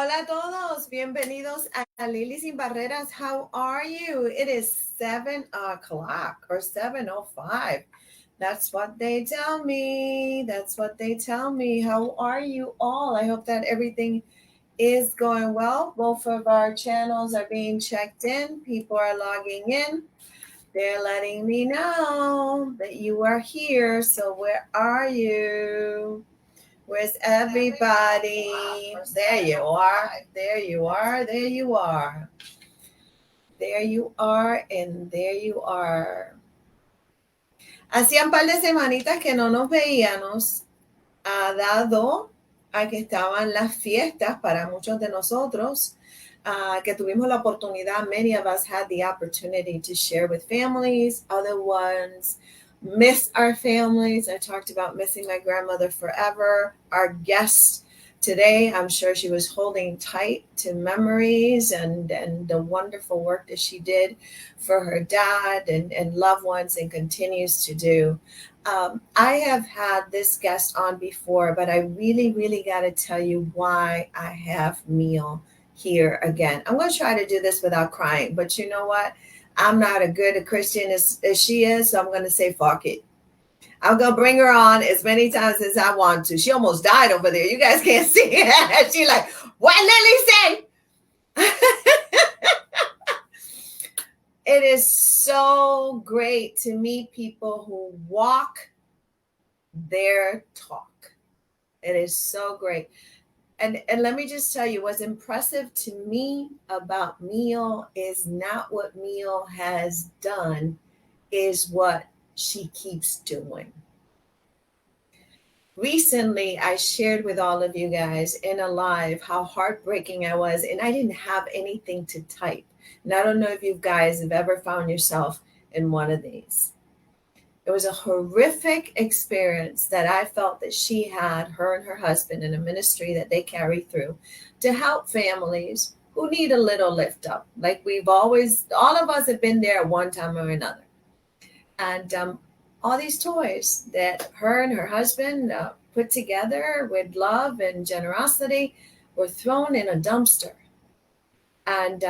Hola a todos, bienvenidos a Lily Sin Barreras. How are you? It is 7 o'clock or 7:05. That's what they tell me. That's what they tell me. How are you all? I hope that everything is going well. Both of our channels are being checked in. People are logging in. They're letting me know that you are here. So where are you? Where's everybody? There you are. There you are. There you are. There you are. And there you are. Hacía un par de semanitas que no nos veíamos, dado a que estaban las fiestas para muchos de nosotros, que tuvimos la oportunidad. Many of us had the opportunity to share with families. Other ones miss our families. I talked about missing my grandmother forever. Our guest today, I'm sure she was holding tight to memories and the wonderful work that she did for her dad and loved ones and continues to do. I have had this guest on before, but I really got to tell you why I have Mio here again. I'm going to try to do this without crying, but you know what? I'm not as good a Christian as she is, so I'm going to say, fuck it. I'm going to bring her on as many times as I want to. She almost died over there. You guys can't see it. She's like, what Lily say? It is so great to meet people who walk their talk. It is so great. And let me just tell you, what's impressive to me about Mio is not what Mio has done, is what she keeps doing. Recently, I shared with all of you guys in a live how heartbreaking I was, and I didn't have anything to type. And I don't know if you guys have ever found yourself in one of these. It was a horrific experience that I felt that she had, her and her husband, in a ministry that they carry through to help families who need a little lift up. Like all of us have been there at one time or another. And all these toys that her and her husband put together with love and generosity were thrown in a dumpster. And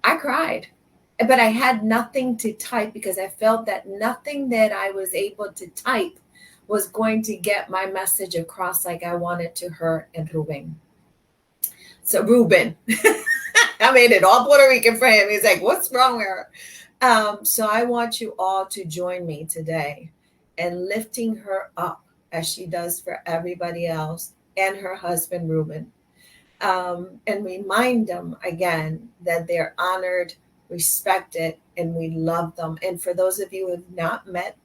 I cried. But I had nothing to type because I felt that nothing that I was able to type was going to get my message across like I wanted to her and Ruben. So Ruben, I made it all Puerto Rican for him. He's like, what's wrong with her? So I want you all to join me today in lifting her up as she does for everybody else and her husband, Ruben. And remind them again that they're honored, respected, and we love them. And for those of you who have not met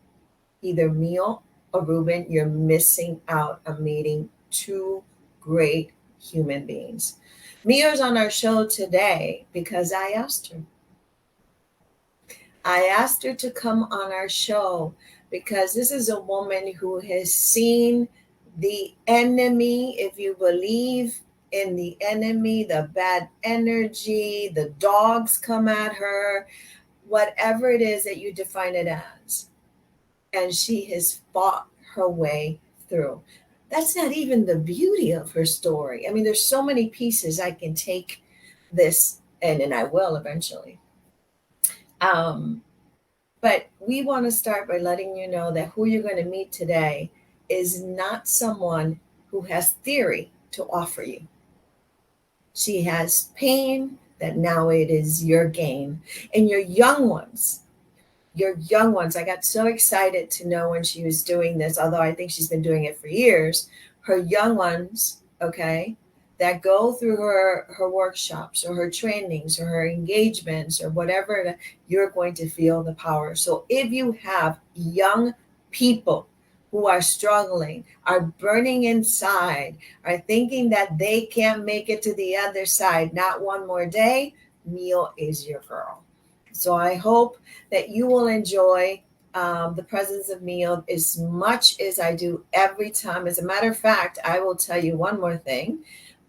either Mio or Ruben, you're missing out on meeting two great human beings. Mio's on our show today because I asked her. I asked her to come on our show because this is a woman who has seen the enemy, if you believe in the enemy, the bad energy, the dogs come at her, whatever it is that you define it as. And she has fought her way through. That's not even the beauty of her story. I mean, there's so many pieces I can take this, and I will eventually. But we want to start by letting you know that who you're going to meet today is not someone who has theory to offer you. She has pain that now it is your gain. And your young ones, I got so excited to know when she was doing this, although I think she's been doing it for years, her young ones, okay, that go through her workshops or her trainings or her engagements or whatever, you're going to feel the power. So if you have young people who are struggling, are burning inside, are thinking that they can't make it to the other side, not one more day, Mio is your girl. So I hope that you will enjoy the presence of Mio as much as I do every time. As a matter of fact, I will tell you one more thing.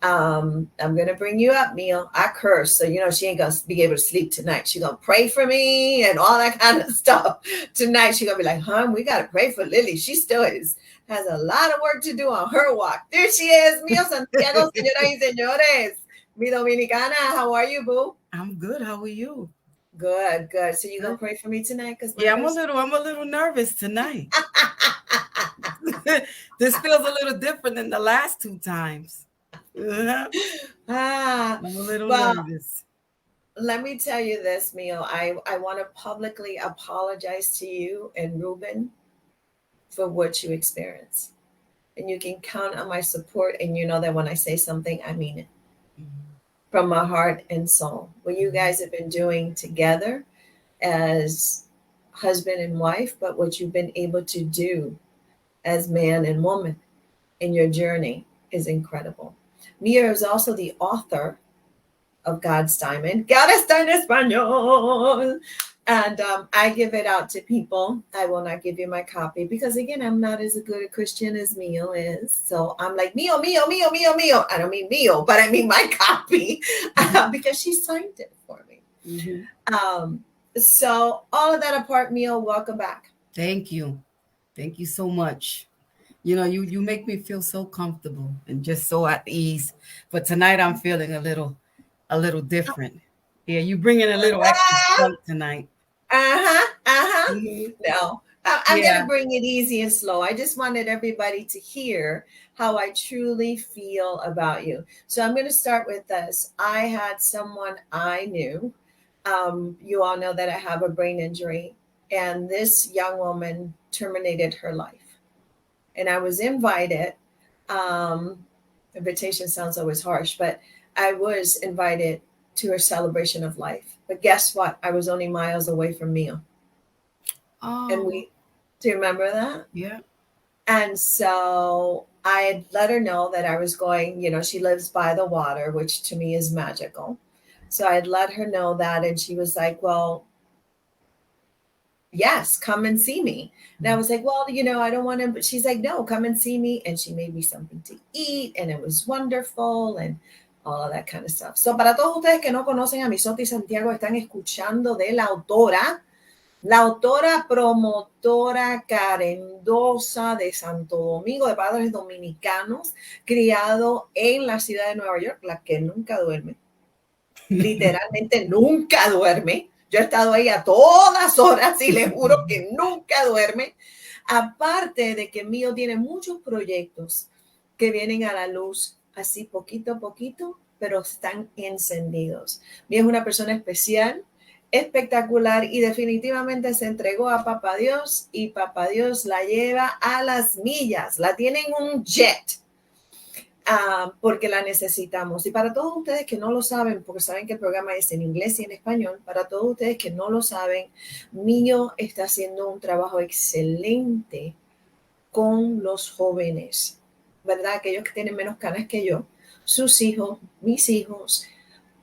I'm going to bring you up, Mio. I curse. So, she ain't going to be able to sleep tonight. She's going to pray for me and all that kind of stuff. Tonight, she's going to be like, we got to pray for Lily. She still has a lot of work to do on her walk. There she is, Miosotys Santiago, señoras y señores. Mi Dominicana, how are you, boo? I'm good. How are you? Good, good. So you gonna Good. pray for me tonight? Cause my Yeah, I'm a first. little I'm a little nervous tonight. This feels a little different than the last two times. I'm ah, a little well, nervous. let me tell you this, Mio. I want to publicly apologize to you and Ruben for what you experienced, and you can count on my support. And you know that when I say something, I mean it Mhm, from my heart and soul. What you mhm, guys have been doing together as husband and wife, but what you've been able to do as man and woman in your journey is incredible. Mia is also the author of God's Diamond. God está en español. And I give it out to people. I will not give you my copy because, again, I'm not as good a Christian as Mio is. So I'm like, Mio, Mio, Mio, Mio, Mio. I don't mean Mio, but I mean my copy because she signed it for me. mhm. Um, so, all of that apart, Mio, welcome back. Thank you. Thank you so much. You make me feel so comfortable and just so at ease. But tonight I'm feeling a little different. Yeah, you bring in a little extra Ah, funk tonight. uh-huh, uh-huh. Mhm. No, I'm going to Yeah. bring it easy and slow. I just wanted everybody to hear how I truly feel about you. So I'm going to start with this. I had someone I knew. You all know that I have a brain injury, and this young woman terminated her life. And I was invited. Um, Invitation sounds always harsh, but I was invited to her celebration of life. But guess what? I was only miles away from Mia. And Oh, we, do you remember that? yeah. And so I had let her know that I was going, she lives by the water, which to me is magical. So I had let her know that, and she was like, well, yes, come and see me. And I was like, well, I don't want to, but she's like, no, come and see me. And she made me something to eat, and it was wonderful, and all of that kind of stuff. So, para todos ustedes que no conocen a Miosotys Santiago, están escuchando de la autora promotora carendosa de Santo Domingo, de padres dominicanos, criado en la ciudad de Nueva York, la que nunca duerme, literalmente nunca duerme. Yo he estado ahí a todas horas y le juro que nunca duerme. Aparte de que Mío tiene muchos proyectos que vienen a la luz así poquito a poquito, pero están encendidos. Mío es una persona especial, espectacular y definitivamente se entregó a Papá Dios y Papá Dios la lleva a las millas, la tiene en un jet porque la necesitamos. Y para todos ustedes que no lo saben, porque saben que el programa es en inglés y en español, para todos ustedes que no lo saben, Mio está haciendo un trabajo excelente con los jóvenes, ¿verdad? Aquellos que tienen menos canas que yo, sus hijos, mis hijos,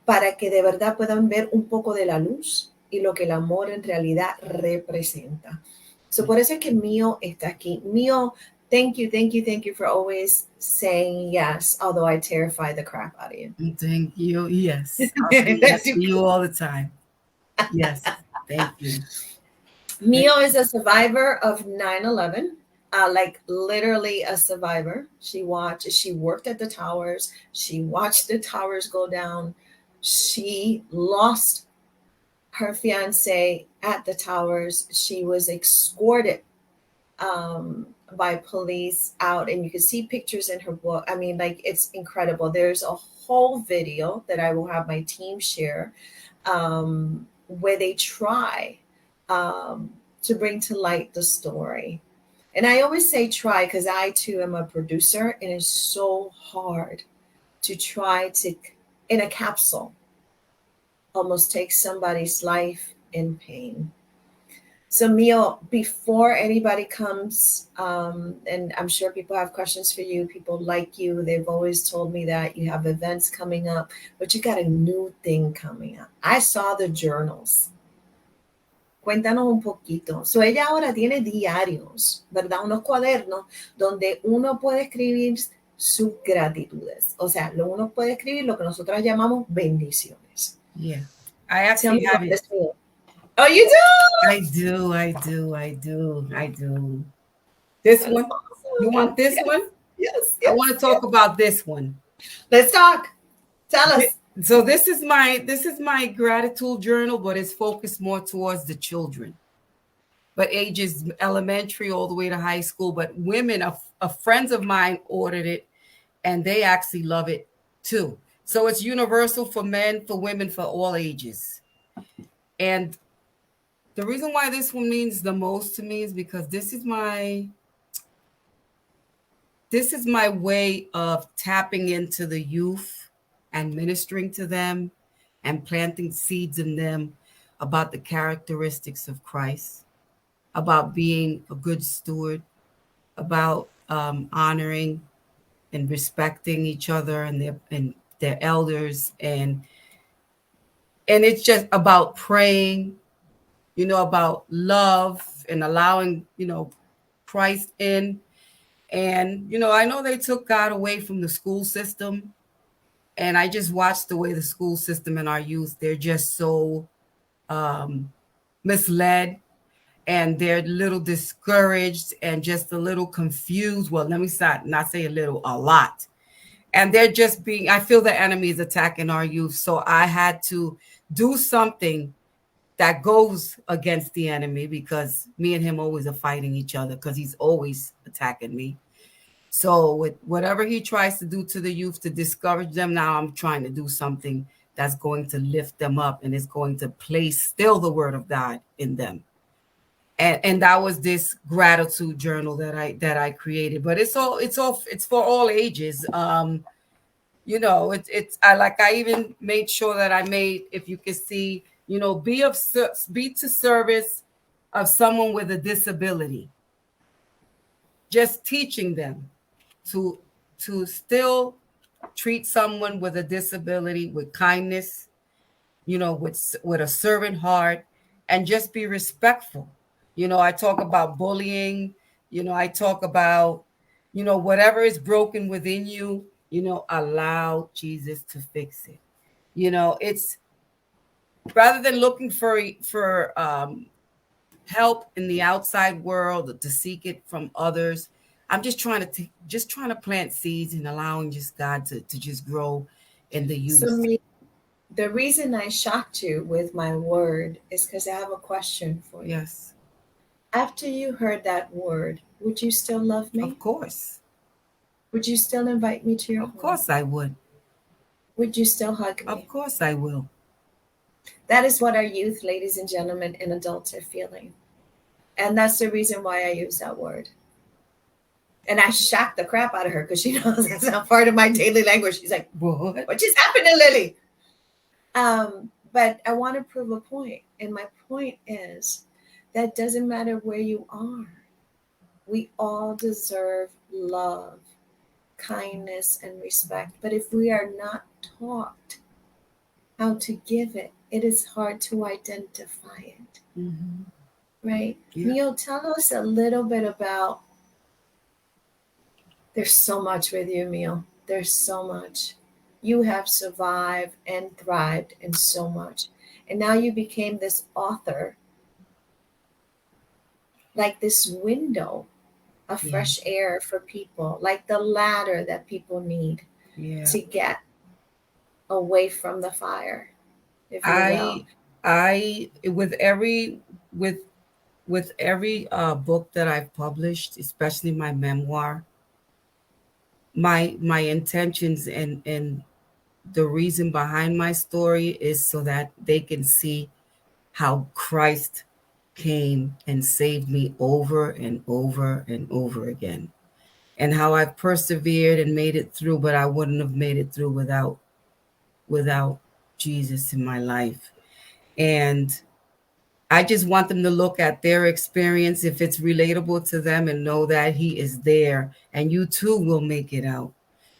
para que de verdad puedan ver un poco de la luz y lo que el amor en realidad representa. So, por eso es que Mio está aquí. Mio, thank you, thank you, thank you for always saying yes, although I terrify the crap out of you. Thank you. Yes. I'll say yes to you all the time. Yes. Thank you. Thank Mio is a survivor of 9/11, like literally a survivor. She worked at the towers, she watched the towers go down. She lost her fiance at the towers. She was escorted um, by police out, and you can see pictures in her book. I mean, like, it's incredible. There's a whole video that I will have my team share where they try um, to bring to light the story. And I always say try because I too am a producer, and it's so hard to try to, in a capsule, almost take somebody's life in pain. So, Mio, before anybody comes, and I'm sure people have questions for you, people like you, they've always told me that you have events coming up, but you got a new thing coming up. I saw the journals. Cuéntanos un poquito. So, ella ahora tiene diarios, ¿verdad? Unos cuadernos donde uno puede escribir sus gratitudes. O sea, uno puede escribir lo que nosotros llamamos bendiciones. Yeah. I Tell actually me have about it. this, Mio. Oh, you do? I do. I do. I do. I do. This That's one? You awesome. want this Yes, one? yes, I yes, want to yes. talk about this one. Let's talk. Tell us. So this is my gratitude journal, but it's focused more towards the children, but ages elementary all the way to high school. But women, friends of mine ordered it, and they actually love it too. So it's universal for men, for women, for all ages. And the reason why this one means the most to me is because this is my way of tapping into the youth and ministering to them and planting seeds in them about the characteristics of Christ, about being a good steward, about honoring and respecting each other and their elders, and it's just about praying, about love and allowing Christ in. And I know they took God away from the school system, and I just watched the way the school system and our youth, they're just so um, misled, and they're a little discouraged and just a little confused. Well, let me not say a little, a lot. And they're just being, I feel the enemy is attacking our youth. So I had to do something that goes against the enemy, because me and him always are fighting each other, because he's always attacking me. So with whatever he tries to do to the youth to discourage them, now I'm trying to do something that's going to lift them up and is going to place still the word of God in them. And that was this gratitude journal that I created. But it's for all ages. I even made sure that I made, if you can see, be to service of someone with a disability, just teaching them to still treat someone with a disability with kindness, with a servant heart, and just be respectful. I talk about bullying. I talk about, whatever is broken within you, allow Jesus to fix it. It's rather than looking for help in the outside world, to seek it from others. I'm just trying to plant seeds and allowing just God to just grow in the So, youth. me, the reason I shocked you with my word is because I have a question for you. Yes, After you heard that word, would you still love me? of course. Would you still invite me to your Of home? course I would. Would you still hug me? Of course I will. That is what our youth, ladies and gentlemen, and adults are feeling. And that's the reason why I use that word. And I shocked the crap out of her because she knows that's not part of my daily language. She's like, What? what just happened to Lily? But I want to prove a point. And my point is that doesn't matter where you are. We all deserve love, kindness, and respect. But if we are not taught how to give it, it is hard to identify it, Mm-hmm. right? Yeah. Neil, tell us a little bit about. There's so much with you, Neil. There's so much. You have survived and thrived in so much. And now you became this author, like this window of Yeah. fresh air for people, like the ladder that people need Yeah. to get away from the fire, if you will. I I with with every book that I've published, especially my memoir, my intentions and the reason behind my story is so that they can see how Christ came and saved me over and over and over again, and how I've persevered and made it through, but I wouldn't have made it through without Jesus in my life. And I just want them to look at their experience, if it's relatable to them, and know that He is there, and you too will make it out.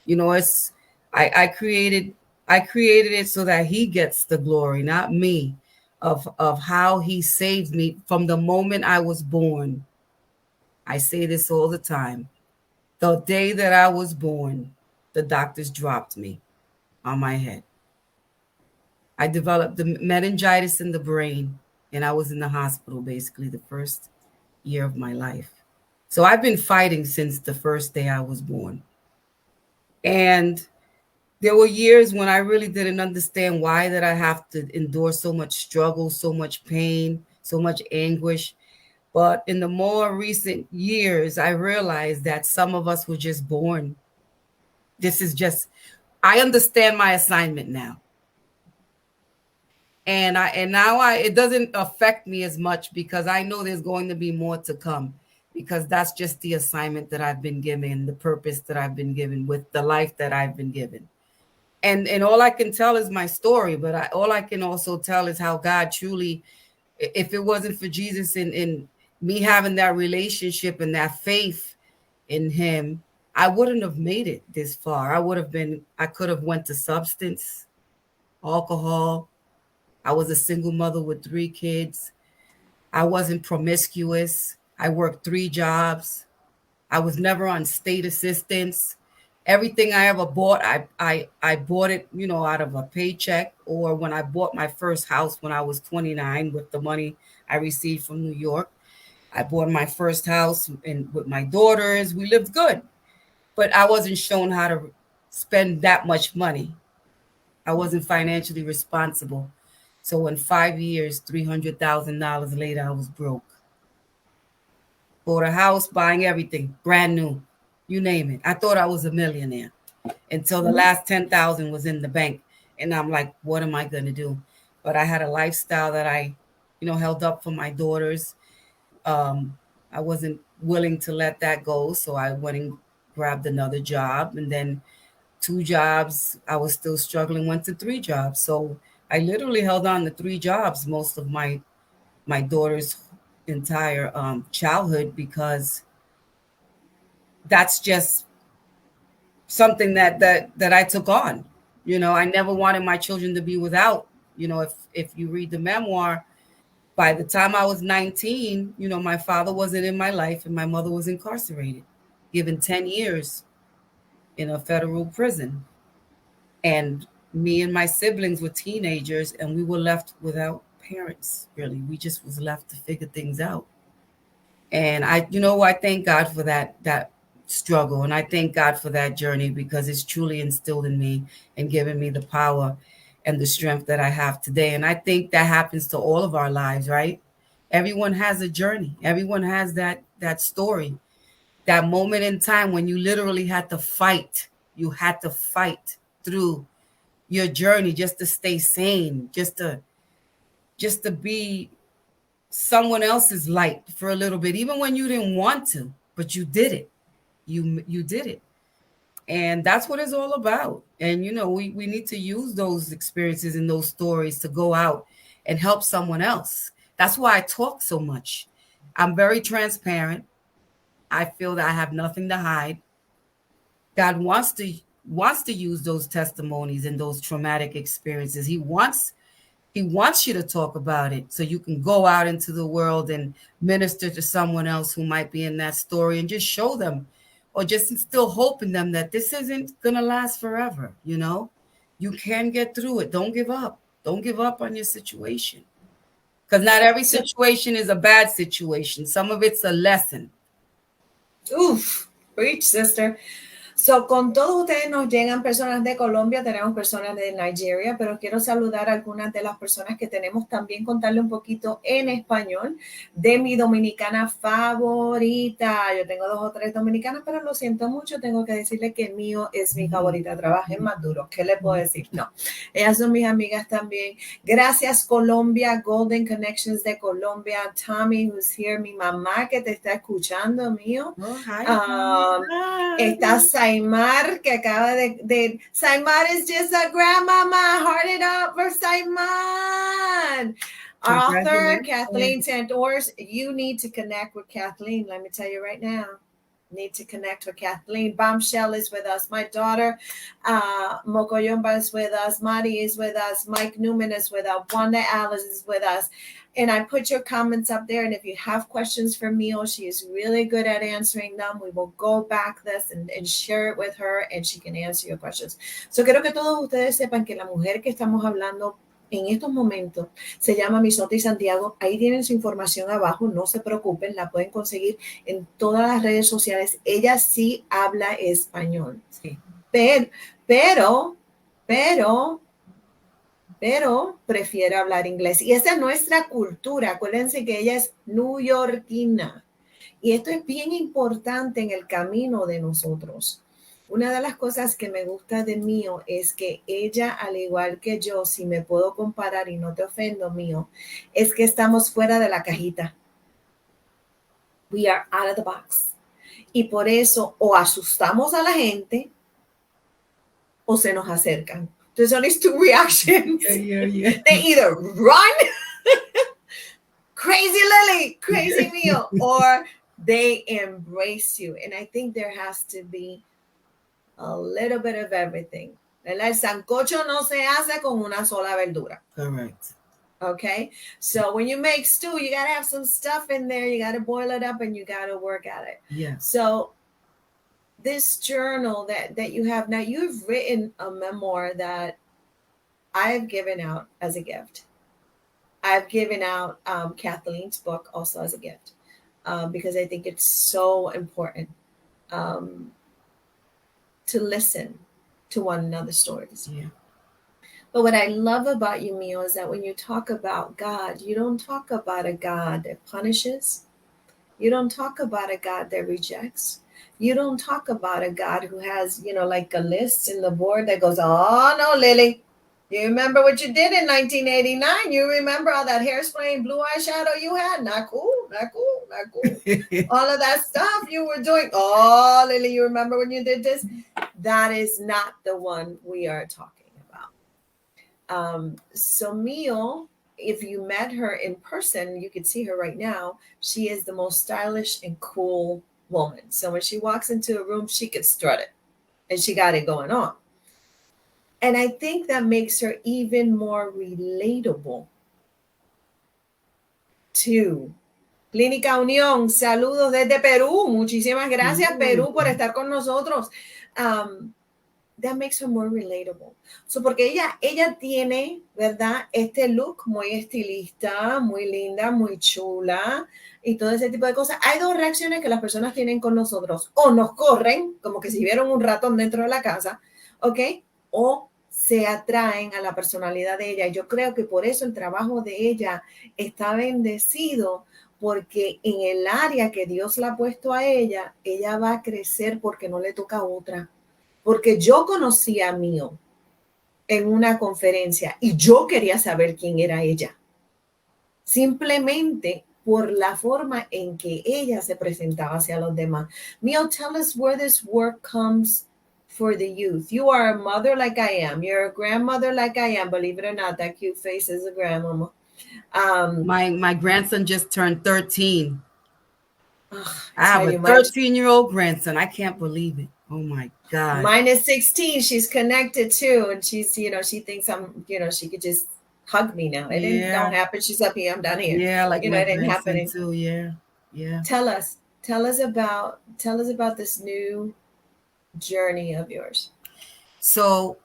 It's I, I created I created it so that He gets the glory, not me, of how He saved me from the moment I was born. I say this all the time. The day that I was born, the doctors dropped me on my head. I developed the meningitis in the brain, and I was in the hospital basically the first year of my life. So I've been fighting since the first day I was born. And There were years when I really didn't understand why that I have to endure so much struggle, so much pain, so much anguish. But in the more recent years, I realized that some of us were just born. This is just, I understand my assignment now. And now I it doesn't affect me as much because I know there's going to be more to come, because that's just the assignment that I've been given, the purpose that I've been given with the life that I've been given. And all I can tell is my story, but all I can also tell is how God truly, if it wasn't for Jesus and me having that relationship and that faith in him, I wouldn't have made it this far. I could have went to substance, alcohol. I was a single mother with 3 kids. I wasn't promiscuous. I worked 3 jobs. I was never on state assistance. Everything I ever bought, I bought it, out of a paycheck, or when I bought my first house when I was 29 with the money I received from New York. I bought my first house and with my daughters. We lived good, but I wasn't shown how to spend that much money. I wasn't financially responsible. So in 5 years, $300,000 later, I was broke. Bought a house, buying everything brand new, you name it. I thought I was a millionaire until the last 10,000 was in the bank, and I'm like, what am I gonna do? But I had a lifestyle that I, held up for my daughters. I wasn't willing to let that go, so I went and grabbed another job, and then 2 jobs. I was still struggling. Went to 3 jobs, so I literally held on to 3 jobs most of my daughter's entire childhood, because that's just something that I took on. I never wanted my children to be without. If you read the memoir, by the time I was 19, my father wasn't in my life and my mother was incarcerated, given 10 years in a federal prison. And me and my siblings were teenagers, and we were left without parents. Really, we just was left to figure things out. And I thank God for that struggle, and I thank God for that journey, because it's truly instilled in me and given me the power and the strength that I have today. And I think that happens to all of our lives, right? Everyone has a journey. Everyone has that story, that moment in time when you literally had to fight. You had to fight through your journey just to stay sane, just to be someone else's light for a little bit, even when you didn't want to, but you did it. You did it. And that's what it's all about. And we need to use those experiences and those stories to go out and help someone else. That's why I talk so much. I'm very transparent. I feel that I have nothing to hide. God wants to use those testimonies and those traumatic experiences. He wants you to talk about it so you can go out into the world and minister to someone else who might be in that story, and just show them, or just instill hope in them, that this isn't going to last forever. You can get through it. Don't give up. Don't give up on your situation, because not every situation is a bad situation. Some of it's a lesson. Oof, preach, sister. So, con todos ustedes nos llegan personas de Colombia, tenemos personas de Nigeria, pero quiero saludar a algunas de las personas que tenemos, también contarle un poquito en español de mi dominicana favorita. Yo tengo 2 o 3 dominicanas, pero lo siento mucho, tengo que decirle que Mío es mi favorita. Trabajen más duro. ¿Qué le puedo decir? No, ellas son mis amigas también. Gracias, Colombia, Golden Connections de Colombia, Tommy, who's here, mi mamá que te está escuchando, Mío. Oh, hi. Está Saimar, que acaba de Saimar is just a grandmama. Heart it up for Saimar. Our author, Kathleen Santors. You need to connect with Kathleen. Let me tell you right now. Need to connect with Kathleen. Bombshell is with us. My daughter, Mokoyomba is with us. Mari is with us. Mike Newman is with us. Wanda Alice is with us. And I put your comments up there. And if you have questions for Mio, she is really good at answering them. We will go back this and share it with her, and she can answer your questions. So quiero que todos ustedes sepan que la mujer que estamos hablando en estos momentos se llama Miosotys Santiago. Ahí tienen su información abajo, no se preocupen, la pueden conseguir en todas las redes sociales. Ella sí habla español, Sí. pero pero, pero prefiere hablar inglés. Y esa es nuestra cultura. Acuérdense que ella es neoyorquina. Y esto es bien importante en el camino de nosotros. Una de las cosas que me gusta de Mío es que ella, al igual que yo, si me puedo comparar y no te ofendo, Mío, es que estamos fuera de la cajita. We are out of the box. Y por eso o asustamos a la gente o se nos acercan. There's only two reactions. Yeah. They either run, crazy Lily, crazy Mio, or they embrace you. And I think there has to be a little bit of everything. El sancocho no se hace con una sola verdura. Correct. Okay, so when you make stew, you gotta have some stuff in there. You gotta boil it up, and you gotta work at it. Yeah. So this journal that you have now, you've written a memoir that I have given out as a gift. I've given out Kathleen's book also as a gift because I think it's so important to listen to one another's stories. Yeah. But what I love about you, Mio, is that when you talk about God, you don't talk about a God that punishes. You don't talk about a God that rejects. You don't talk about a God who has, like a list in the board that goes, oh, no, Lily, you remember what you did in 1989? You remember all that hairspray and blue eyeshadow you had? Not cool, not cool, not cool. All of that stuff you were doing. Oh, Lily, you remember when you did this? That is not the one we are talking about. So Mio, if you met her in person, you could see her right now. She is the most stylish and cool woman. So when she walks into a room, she could strut it, and she got it going on. And I think that makes her even more relatable to Clínica Unión. Saludos desde Perú. Muchísimas gracias, Perú, por estar con nosotros. That makes her more relatable. So, porque ella tiene, ¿verdad? Este look muy estilista, muy linda, muy chula y todo ese tipo de cosas. Hay dos reacciones que las personas tienen con nosotros. O nos corren, como que si vieron un ratón dentro de la casa, ¿ok? O se atraen a la personalidad de ella. Yo creo que por eso el trabajo de ella está bendecido, porque en el área que Dios la ha puesto a ella va a crecer porque no le toca a otra. Porque yo conocí a Mio en una conferencia y yo quería saber quién era ella. Simplemente por la forma en que ella se presentaba hacia los demás. Mio, tell us where this work comes for the youth. You are a mother like I am. You're a grandmother like I am. Believe it or not, that cute face is a grandmama. My grandson just turned 13. I have a 13-year-old grandson. I can't believe it. Oh my God. Mine is 16. She's connected too. And she's, she thinks I'm, she could just hug me now. It don't happen. She's up here, I'm down here. Yeah, like my it didn't happen too. Yeah. Tell us about this new journey of yours. So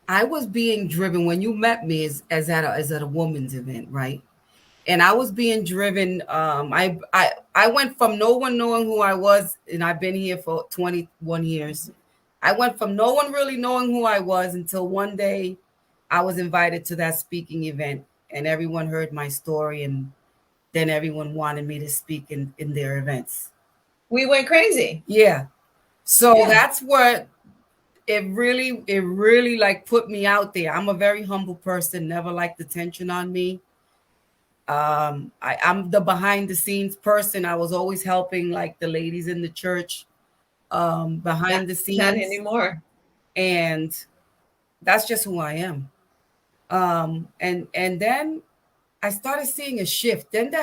I was being driven when you met me as at a woman's event, right? And I was being driven. I went from no one knowing who I was, and I've been here for 21 years. I went from no one really knowing who I was until one day I was invited to that speaking event, and everyone heard my story, and then everyone wanted me to speak in their events. We went crazy. Yeah. So that's what it really like put me out there. I'm a very humble person, never liked attention on me. I'm the behind the scenes person. I was always helping like the ladies in the church behind the scenes. Not anymore. And that's just who I am. And then I started seeing a shift. And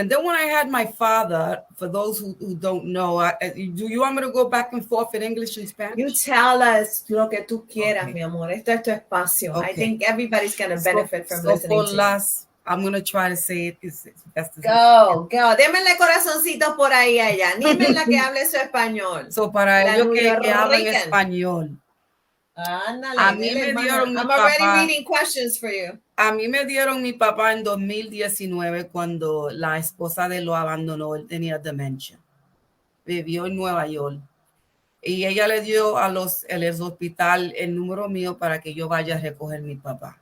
then when I had my father, for those who don't know, do you want me to go back and forth in English and Spanish? You tell us lo que tú quieras, mi amor. Esto es tu espacio. Okay. I think everybody's going to benefit from listening to you. I'm going to try to say it as best as Go. Démenle corazoncitos por ahí a ella. Anímenla que hable su español. So, para ellos que hablan español. Ándale, a mí me dieron I'm already reading questions for you. A mí me dieron mi papá en 2019 cuando la esposa de él lo abandonó. Él tenía demencia. Vivió en Nueva York. Y ella le dio a el hospital el número mío para que yo vaya a recoger a mi papá.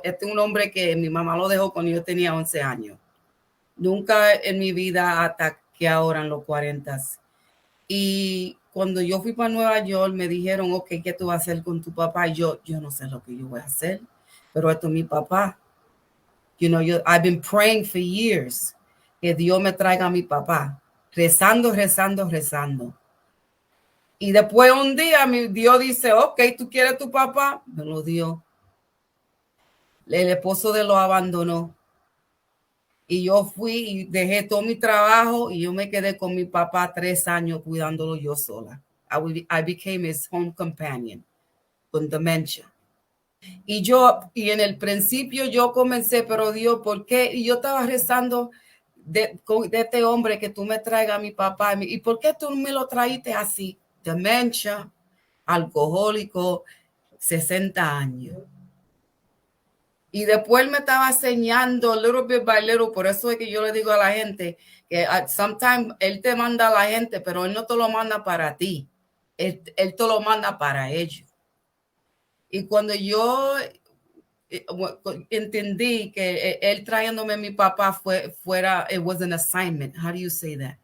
Este es un hombre que mi mamá lo dejó cuando yo tenía 11 años. Nunca en mi vida hasta que ahora en los 40. Y cuando yo fui para Nueva York, me dijeron, ok, ¿qué tú vas a hacer con tu papá? Y yo no sé lo que yo voy a hacer, pero esto es mi papá. I've been praying for years que Dios me traiga a mi papá, rezando, rezando, rezando. Y después un día mi Dios dice, ok, ¿tú quieres tu papá? Me lo dio. El esposo de lo abandonó. Y yo fui y dejé todo mi trabajo y yo me quedé con mi papá 3 años cuidándolo yo sola. I became his home companion con demencia. Y en el principio yo comencé, pero Dios, ¿por qué? Y yo estaba rezando de este hombre que tú me traigas a mi papá. ¿Y por qué tú me lo traíste así? Demencia, alcohólico, 60 años. Y después él me estaba enseñando little bit by little. Por eso es que yo le digo a la gente que sometimes él te manda a la gente, pero él no te lo manda para ti. Él te lo manda para ellos. Y cuando yo entendí que él trayéndome a mi papá fuera, it was an assignment. How do you say that?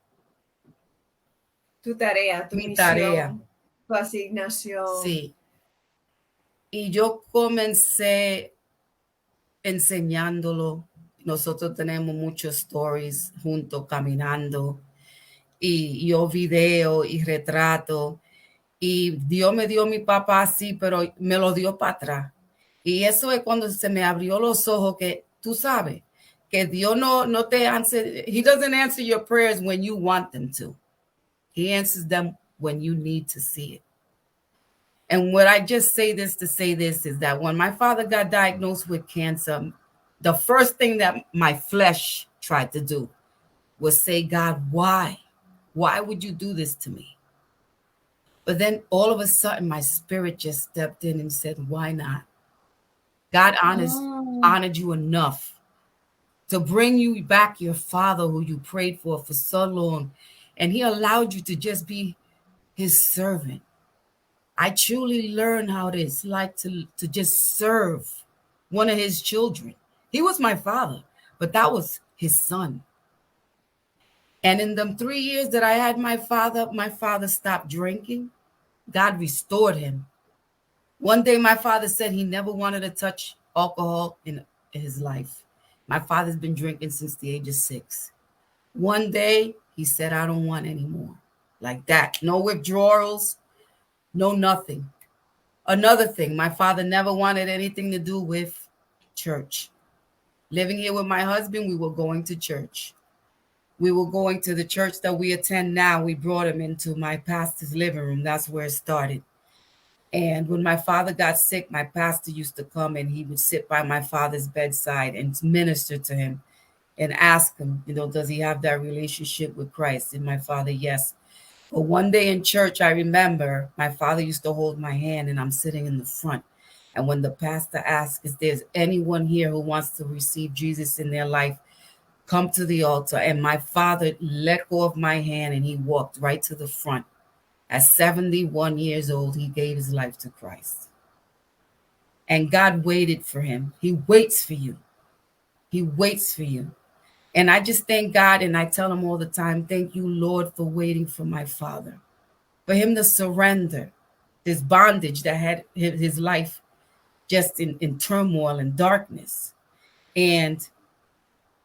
Tu tarea, tu Mi tarea. misión, tu asignación. Sí. Y yo comencé enseñándolo. Nosotros tenemos muchos stories juntos caminando y yo video y retrato. Y Dios me dio mi papá así, pero me lo dio para atrás. Y eso es cuando se me abrió los ojos que tú sabes que Dios no te answer. He doesn't answer your prayers when you want them to. He answers them when you need to see it. And what I just say this to say this is that when my father got diagnosed with cancer, the first thing that my flesh tried to do was say, God, why? Why would you do this to me? But then all of a sudden, my spirit just stepped in and said, why not? God Oh, honored you enough to bring you back your father who you prayed for so long. And he allowed you to just be his servant. I truly learned how it's like to just serve one of his children. He was my father, but that was his son. And in the 3 years that I had my father stopped drinking. God restored him. One day, my father said he never wanted to touch alcohol in his life. My father's been drinking since the age of 6. One day, he said, I don't want any more. Like that. No withdrawals, no nothing. Another thing, my father never wanted anything to do with church. Living here with my husband, we were going to church. We were going to the church that we attend now. We brought him into my pastor's living room. That's where it started. And when my father got sick, my pastor used to come and he would sit by my father's bedside and minister to him and ask him, does he have that relationship with Christ? And my father, yes. But one day in church, I remember my father used to hold my hand and I'm sitting in the front. And when the pastor asked, is there anyone here who wants to receive Jesus in their life, come to the altar. And my father let go of my hand and he walked right to the front. At 71 years old, he gave his life to Christ. And God waited for him. He waits for you. He waits for you. And I just thank God and I tell him all the time, thank you, Lord, for waiting for my father, for him to surrender this bondage that had his life just in turmoil and darkness. And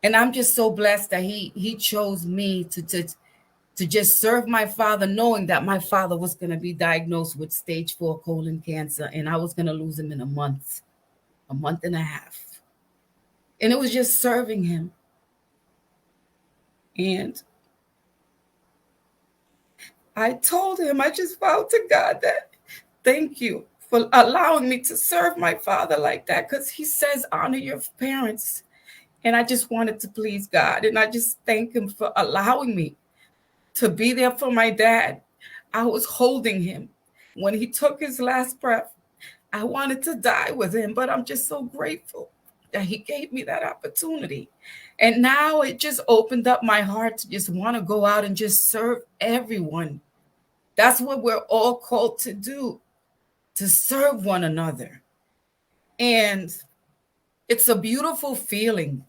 I'm just so blessed that he chose me to just serve my father, knowing that my father was going to be diagnosed with stage 4 colon cancer and I was going to lose him in a month and a half. And it was just serving him. And I told him, I just vowed to God that thank you for allowing me to serve my father like that, because he says, honor your parents. And I just wanted to please God. And I just thank him for allowing me to be there for my dad. I was holding him when he took his last breath. I wanted to die with him, but I'm just so grateful that he gave me that opportunity. And now it just opened up my heart to just want to go out and just serve everyone. That's what we're all called to do, to serve one another. And it's a beautiful feeling.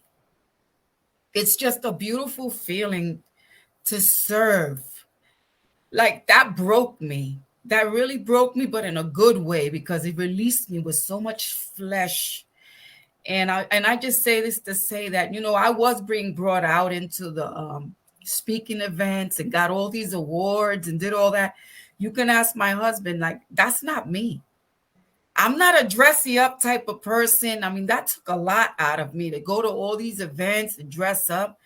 It's just a beautiful feeling to serve. Like that broke me. That really broke me, but in a good way, because it released me with so much flesh. And I just say this to say that, I was being brought out into the speaking events and got all these awards and did all that. You can ask my husband, like, that's not me. I'm not a dressy up type of person. I mean, that took a lot out of me to go to all these events and dress up.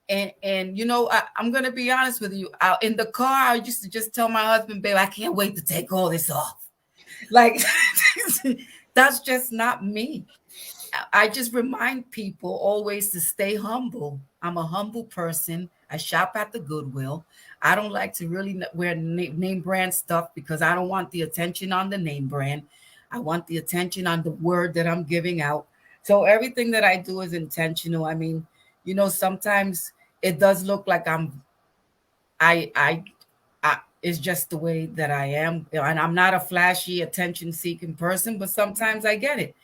And I'm gonna be honest with you. In the car, I used to just tell my husband, babe, I can't wait to take all this off. Like, that's just not me. I just remind people always to stay humble. I'm a humble person. I shop at the Goodwill. I don't like to really wear name brand stuff because I don't want the attention on the name brand. I want the attention on the word that I'm giving out. So everything that I do is intentional. I mean, sometimes it does look like I it's just the way that I am. And I'm not a flashy, attention seeking person, but sometimes I get it.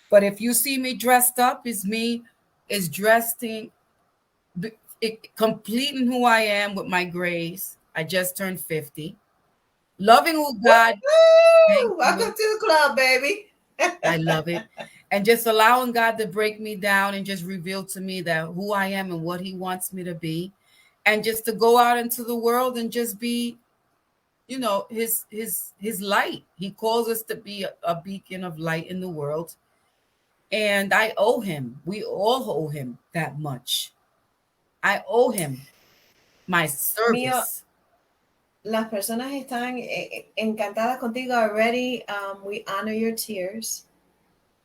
But if you see me dressed up, is dressing, completing who I am with my grace. I just turned 50. Loving who God, thank Woo! Welcome you. to the club, baby. I love it. And just allowing God to break me down and just reveal to me that who I am and what he wants me to be. And just to go out into the world and just be, his light. He calls us to be a beacon of light in the world. And I owe him. We all owe him that much. I owe him my Mío, service. las personas están encantadas contigo already. We honor your tears.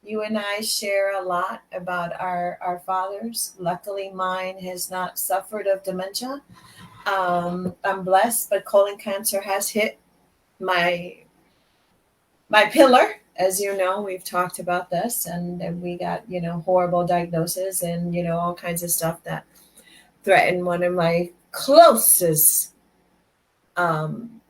You and I share a lot about our fathers. Luckily, mine has not suffered of dementia. I'm blessed, but colon cancer has hit my pillar. As you know, we've talked about this, and we got horrible diagnosis and all kinds of stuff that threatened one of my um,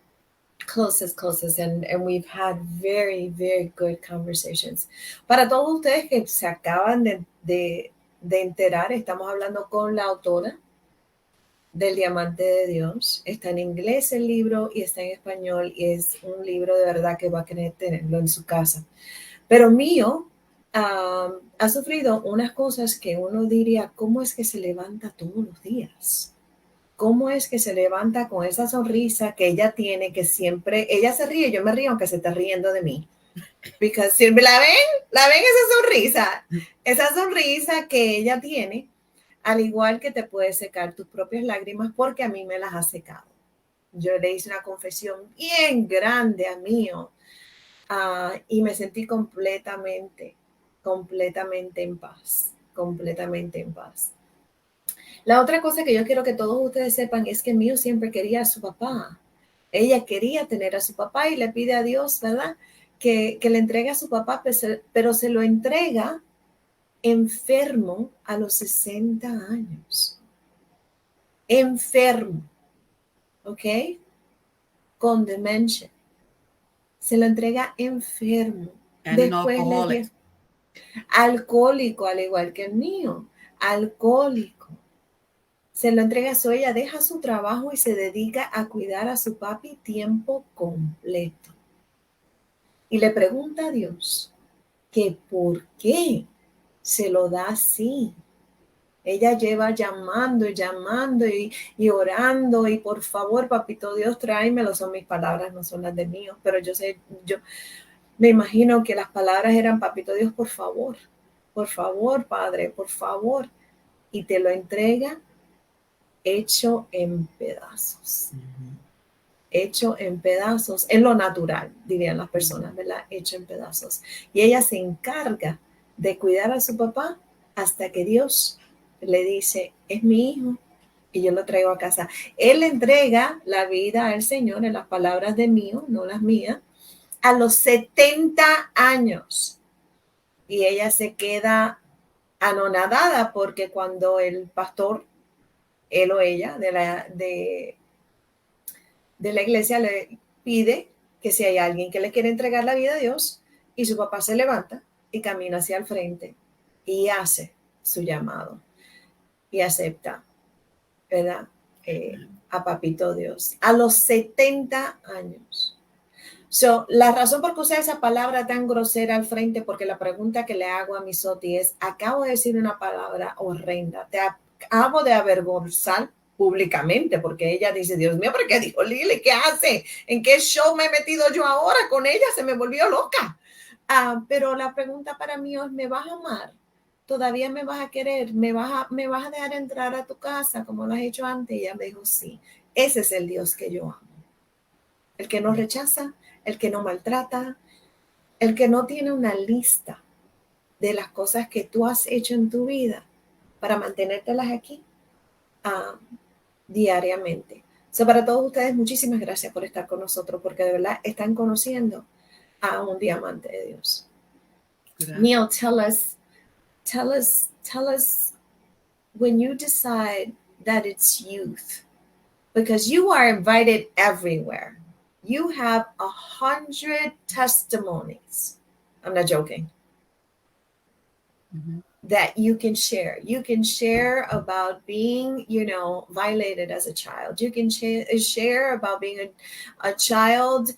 closest, and we've had very, very good conversations. Para todos ustedes que se acaban de enterar, estamos hablando con la autora del Diamante de Dios. Está en inglés el libro y está en español, y es un libro de verdad que va a querer tenerlo en su casa. Pero mío ha sufrido unas cosas que uno diría, ¿cómo es que se levanta todos los días? ¿Cómo es que se levanta con esa sonrisa que ella tiene, que siempre, ella se ríe, yo me río aunque se está riendo de mí? Porque siempre la ven esa sonrisa que ella tiene, al igual que te puede secar tus propias lágrimas, porque a mí me las ha secado. Yo le hice una confesión bien grande a mío, y me sentí completamente en paz. La otra cosa que yo quiero que todos ustedes sepan es que Mío siempre quería a su papá. Ella quería tener a su papá y le pide a Dios, ¿verdad? Que le entregue a su papá, pero se lo entrega enfermo a los 60 años. Enfermo, ¿ok? Con demencia. Se lo entrega enfermo. And an Después le alcoholic. dio alcohólico, al igual que el mío. Alcohólico. Se lo entrega a su, ella deja su trabajo y se dedica a cuidar a su papi tiempo completo. Y le pregunta a Dios que por qué se lo da así. Ella lleva llamando y orando, y por favor, papito Dios, tráemelo. Son mis palabras, no son las de mío, pero yo me imagino que las palabras eran, papito Dios, por favor, Padre, por favor. Y te lo entrega hecho en pedazos. Hecho en pedazos, en lo natural, dirían las personas, ¿verdad? Hecho en pedazos. Y ella se encarga de cuidar a su papá hasta que Dios le dice, es mi hijo, y yo lo traigo a casa. Él le entrega la vida al Señor, en las palabras de mío, no las mías, a los 70 años. Y ella se queda anonadada, porque cuando el pastor, él o ella, de la iglesia le pide que si hay alguien que le quiere entregar la vida a Dios, y su papá se levanta y camina hacia el frente y hace su llamado y acepta, ¿verdad? A Papito Dios. A los 70 años. So, la razón por qué usé esa palabra tan grosera al frente, porque la pregunta que le hago a Miosotys es, acabo de decir una palabra horrenda, te acabo de avergonzar públicamente, porque ella dice, Dios mío, ¿pero qué dijo Lili? ¿Qué hace? ¿En qué show me he metido yo ahora con ella? Se me volvió loca. Pero la pregunta para mí es, ¿me vas a amar? ¿Todavía me vas a querer? ¿Me vas a dejar entrar a tu casa como lo has hecho antes? Y ella me dijo, sí, ese es el Dios que yo amo. El que no rechaza, el que no maltrata, el que no tiene una lista de las cosas que tú has hecho en tu vida para mantenértelas aquí diariamente. So, para todos ustedes, muchísimas gracias por estar con nosotros, porque de verdad están conociendo a un diamante de Dios. Neil, tell us when you decide that it's youth, because you are invited everywhere. You have 100 testimonies. I'm not joking. Mm-hmm. That you can share. You can share about being, violated as a child. You can share about being a child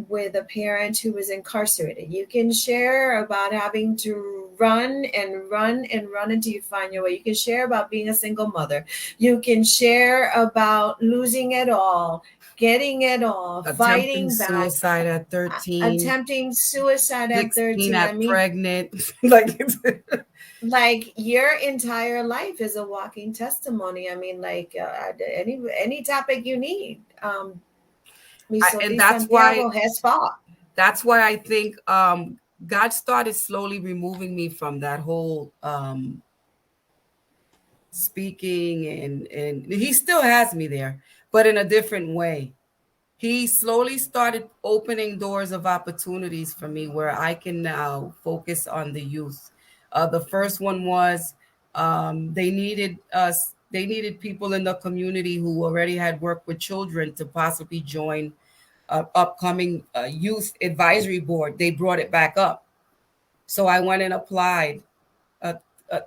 with a parent who was incarcerated. You can share about having to run and run and run until you find your way. You can share about being a single mother. You can share about losing it all, getting it all, Attempting fighting back, suicide at 13, attempting suicide at 16 13. I at mean, pregnant. Like your entire life is a walking testimony. I mean, any topic you need. And Miosotys that's why Santiago has fought. I think God started slowly removing me from that whole speaking, and he still has me there, but in a different way. He slowly started opening doors of opportunities for me where I can now focus on the youth. The first one was they needed us. They needed people in the community who already had worked with children to possibly join upcoming youth advisory board. They brought it back up, so I went and applied. Uh,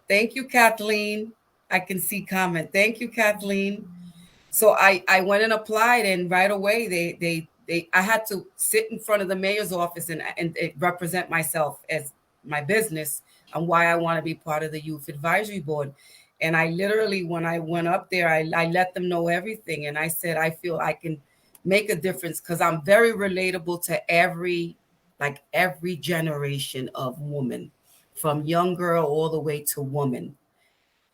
thank you, Kathleen. I can see comment. Thank you, Kathleen. So I went and applied, and right away they I had to sit in front of the mayor's office and represent myself as my business and why I want to be part of the youth advisory board. And I literally, when I went up there, I let them know everything, and I said I feel I can make a difference because I'm very relatable to every generation of woman, from young girl all the way to woman.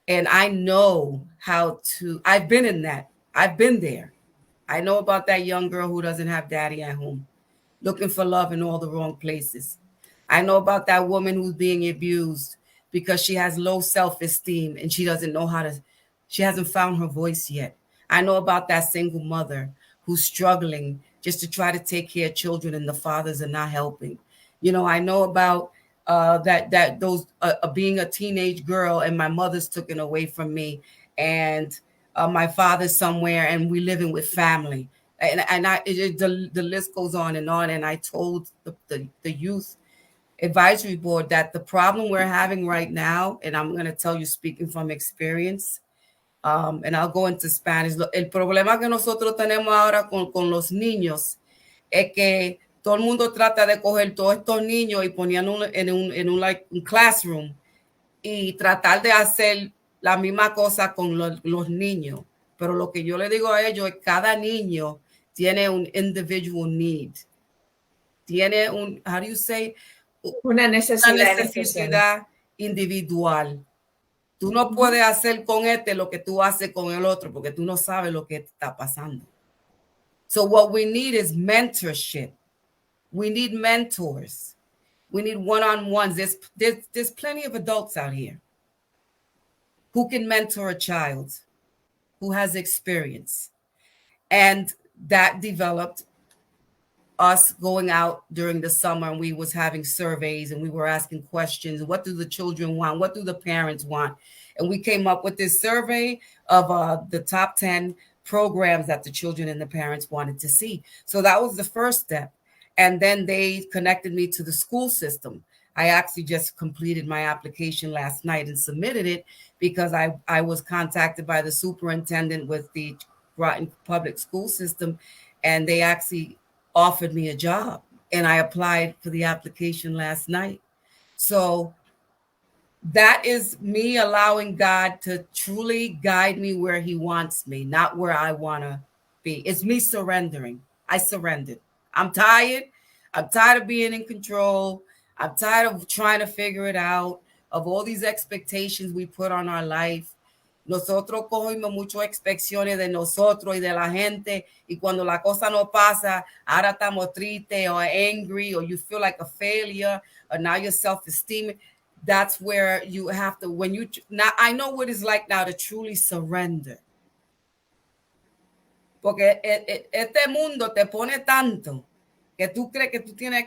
And I know how to, I've been in that. I've been there. I know about that young girl who doesn't have daddy at home, looking for love in all the wrong places. I know about that woman who's being abused because she has low self-esteem and she hasn't found her voice yet. I know about that single mother who's struggling just to try to take care of children and the fathers are not helping. I know about that those being a teenage girl and my mother's taken away from me, and my father's somewhere and we living with family, the list goes on. And I told the youth advisory board that the problem we're having right now, and I'm going to tell you speaking from experience, and I'll go into Spanish. El problema que nosotros tenemos ahora con los niños es que todo el mundo trata de coger todos estos niños y ponerlos un classroom y tratar de hacer la misma cosa con los niños. Pero lo que yo le digo a ellos es cada niño tiene un individual need. Tiene how do you say? Una Una necesidad en especial. necesidad individual. Tú no puedes hacer con lo que tú haces con el otro porque tú no sabes lo que está pasando. So what we need is mentorship. We need mentors. We need one-on-ones. There's plenty of adults out here who can mentor a child who has experience. And that developed us going out during the summer, and we was having surveys and we were asking questions. What do the children want? What do the parents want? And we came up with this survey of the top 10 programs that the children and the parents wanted to see. So that was the first step. And then they connected me to the school system. I actually just completed my application last night and submitted it because I was contacted by the superintendent with the Groton public school system, and they actually offered me a job. And I applied for the application last night. So that is me allowing God to truly guide me where He wants me, not where I want to be. It's me surrendering. I surrendered. I'm tired. I'm tired of being in control. I'm tired of trying to figure it out, of all these expectations we put on our life. Nosotros cogemos muchas expectaciones de nosotros y de la gente, y cuando la cosa no pasa, ahora estamos tristes or angry, or you feel like a failure, or now your self-esteem. That's where you have to, when you, now I know what it's like now to truly surrender. Porque este mundo te pone tanto que tú crees que tú tienes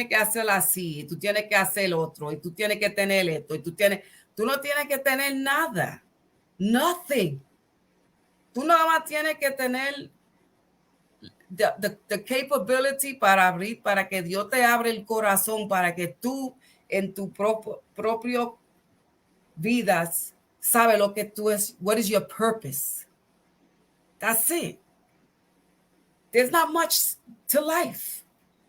que hacer así, tú tienes que hacer otro, y tú tienes que tener esto, y tú no tienes que tener nada. Nothing. Tú nada más tienes que tener the capability para abrir, para que Dios te abra el corazón, para que tú en tu propio vidas sabe lo que tú es, what is your purpose. That's it. There's not much to life.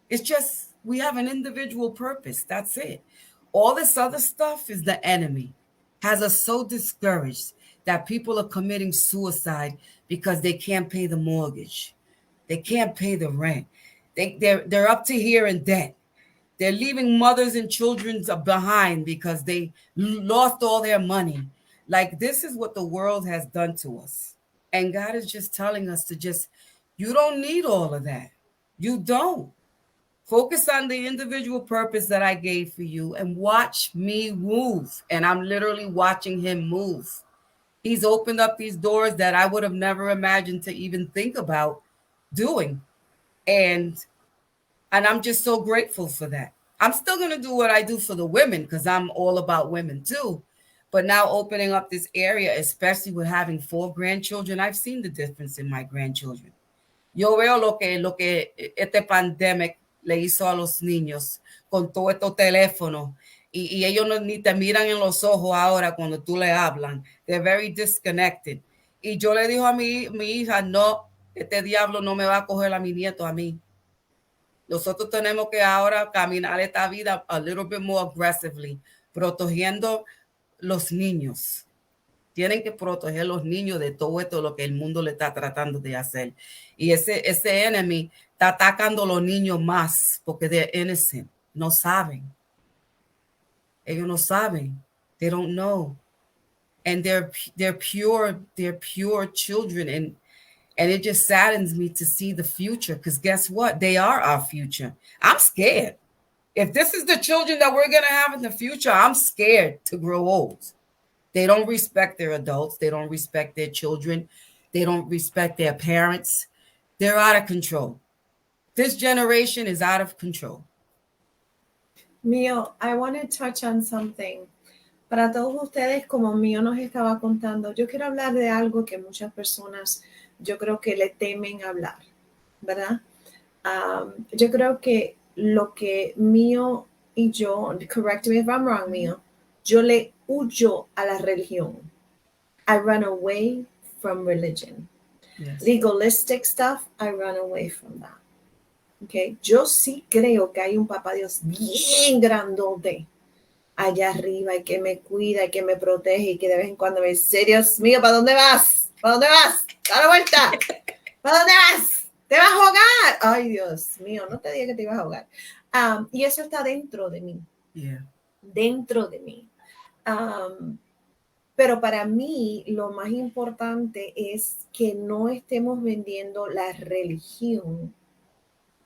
It's just we have an individual purpose. That's it. All this other stuff is the enemy. Has us so discouraged that people are committing suicide because they can't pay the mortgage. They can't pay the rent. They're up to here in debt. They're leaving mothers and children behind because they lost all their money. Like, this is what the world has done to us. And God is just telling us to just, you don't need all of that. You don't. Focus on the individual purpose that I gave for you and watch me move. And I'm literally watching Him move. He's opened up these doors that I would have never imagined to even think about doing. And I'm just so grateful for that. I'm still going to do what I do for the women because I'm all about women too. But now opening up this area, especially with having 4 grandchildren, I've seen the difference in my grandchildren. Yo veo lo que este pandemic le hizo a los niños con todo estos teléfonos. Y ellos ni te miran en los ojos ahora cuando tú le hablan. They're very disconnected. Y yo le digo a mi hija, no, este diablo no me va a coger a mi nieto a mí. Nosotros tenemos que ahora caminar esta vida a little bit more aggressively, protegiendo los niños. Tienen que proteger los niños de todo esto, lo que el mundo le está tratando de hacer. Y ese enemy está atacando a los niños más porque they're innocent. No saben. Ellos no saben. They don't know. And they're pure children. And it just saddens me to see the future because guess what? They are our future. I'm scared. If this is the children that we're going to have in the future, I'm scared to grow old. They don't respect their adults. They don't respect their children. They don't respect their parents. They're out of control. This generation is out of control. Mio, I want to touch on something. Para todos ustedes, como Mio nos estaba contando, yo quiero hablar de algo que muchas personas, yo creo que le temen hablar, ¿verdad? Yo creo que lo que Mio y yo, correct me if I'm wrong, Mio, yo le huyo a la religión. I run away from religion. Yes. Legalistic stuff, I run away from that. Okay. Yo sí creo que hay un papá Dios bien grandote allá arriba y que me cuida y que me protege y que de vez en cuando me dice, Dios mío, ¿para dónde vas? ¿Para dónde vas? ¡Da la vuelta! ¿Para dónde vas? ¡Te vas a ahogar! Ay, Dios mío, no te dije que te ibas a ahogar. Y eso está dentro de mí. Yeah. Dentro de mí. Pero para mí lo más importante es que no estemos vendiendo la religión,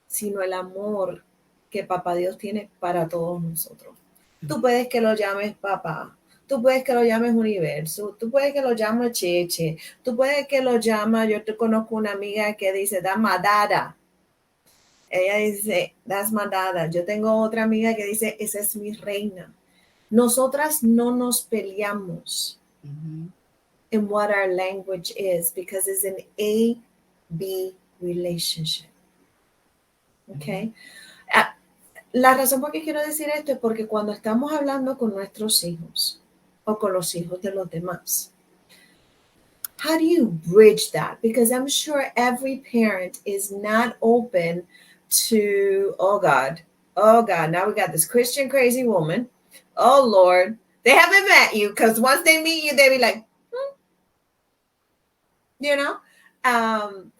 sino el amor que Papá Dios tiene para todos nosotros. Tú puedes que lo llames papá, tú puedes que lo llames universo, tú puedes que lo llames cheche, tú puedes que lo llames, yo te conozco una amiga que dice, that's my dada. Ella dice, that's my dada. Yo tengo otra amiga que dice, esa es mi reina. Nosotras no nos peleamos. in what our language is because it's an A-B relationship. Okay. La razón por qué quiero decir esto es porque cuando estamos hablando con nuestros hijos o con los hijos de los demás, how do you bridge that? Because I'm sure every parent is not open to, oh God, now we got this Christian crazy woman. Oh Lord, they haven't met you because once they meet you, they be like, you know, um,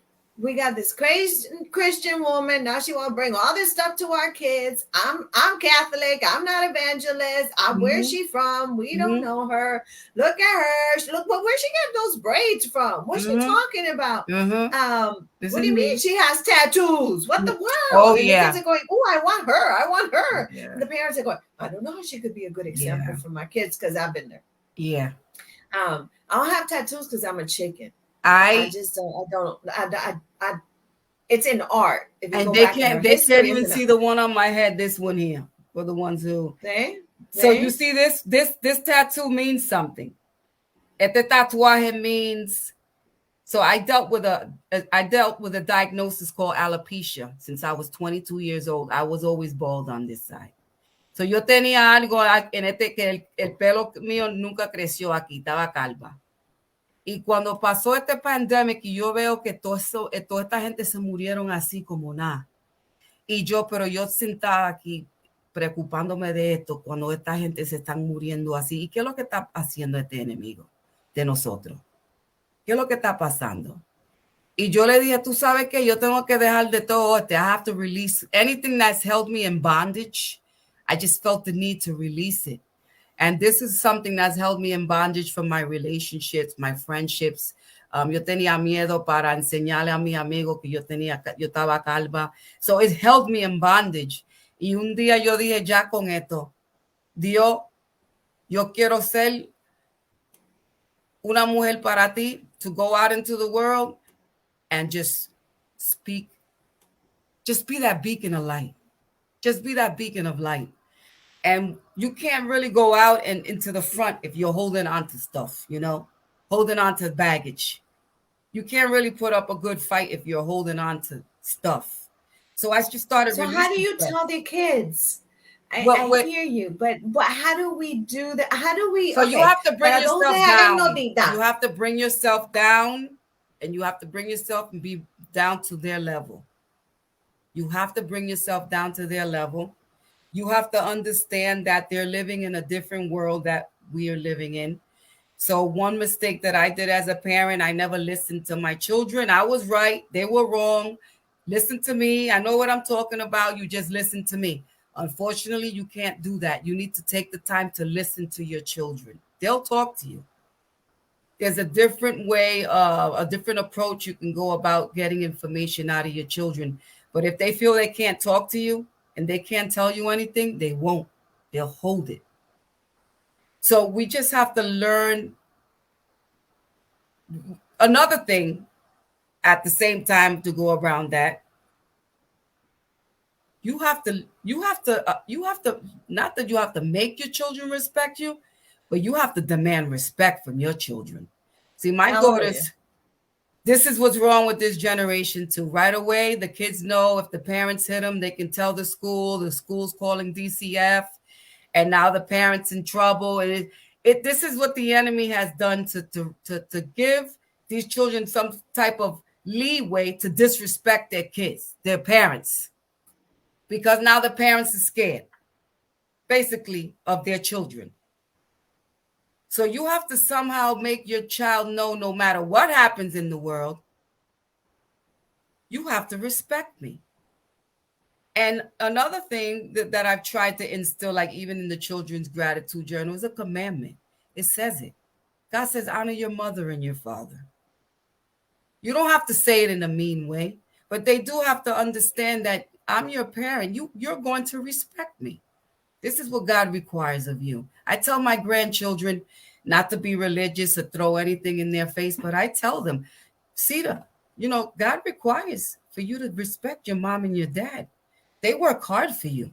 we got this crazy Christian woman. Now she want to bring all this stuff to our kids. I'm Catholic. I'm not evangelist. Where's she from? We don't know her. Look at her. Look, well, where she get those braids from? What's she talking about? What do you mean she has tattoos? What the world? And the kids are going, oh, I want her. I want her. Yeah. And the parents are going, I don't know how she could be a good example for my kids because I've been there. Yeah. I don't have tattoos because I'm a chicken. I just don't. It's in art. If you and they can't even see the one on my head. This one here for the ones who. So you see this tattoo means something. Este tatuaje means. So I dealt with a diagnosis called alopecia since I was 22 years old. I was always bald on this side. So yo tenía algo en que el pelo mío nunca creció aquí, estaba calva. Y cuando pasó este pandemic y yo veo que toda esta gente se murieron así como nada. Pero yo sentada aquí preocupándome de esto cuando esta gente se están muriendo así. ¿Y qué es lo que está haciendo este enemigo de nosotros? ¿Qué es lo que está pasando? Y yo le dije, tú sabes que yo tengo que dejar de todo esto. I have to release anything that's held me in bondage. I just felt the need to release it. And this is something that's held me in bondage from my relationships, my friendships. Yo tenía miedo para enseñarle a mis amigos que yo estaba calva. So it held me in bondage. Y un día yo dije, ya con esto, Dios, yo quiero ser una mujer para ti, to go out into the world and just speak. Just be that beacon of light. Just be that beacon of light. And you can't really go out and into the front if you're holding on to stuff, holding on to baggage. You can't really put up a good fight if you're holding on to stuff. So I just started. So how do you tell the kids? I hear you, but how do we do that? How do we? So you have to bring yourself down. You have to bring yourself down, and you have to bring yourself and be down to their level. You have to bring yourself down to their level. You have to understand that they're living in a different world that we are living in. So one mistake that I did as a parent, I never listened to my children. I was right. They were wrong. Listen to me. I know what I'm talking about. You just listen to me. Unfortunately, you can't do that. You need to take the time to listen to your children. They'll talk to you. There's a different way, a different approach you can go about getting information out of your children. But if they feel they can't talk to you, and they can't tell you anything, they won't. They'll hold it. So we just have to learn. Another thing at the same time to go around that, you have to, not that you have to make your children respect you, but you have to demand respect from your children. See, my daughters, this is what's wrong with this generation too. Right away, the kids know if the parents hit them, they can tell the school's calling DCF, and now the parents in trouble. And this is what the enemy has done to give these children some type of leeway to disrespect their kids, their parents, because now the parents are scared, basically, of their children. So you have to somehow make your child know, no matter what happens in the world, you have to respect me. And another thing that I've tried to instill, like even in the children's gratitude journal, is a commandment. It says it. God says, honor your mother and your father. You don't have to say it in a mean way, but they do have to understand that I'm your parent. You're going to respect me. This is what God requires of you. I tell my grandchildren not to be religious or throw anything in their face, but I tell them, Sita, God requires for you to respect your mom and your dad. They work hard for you.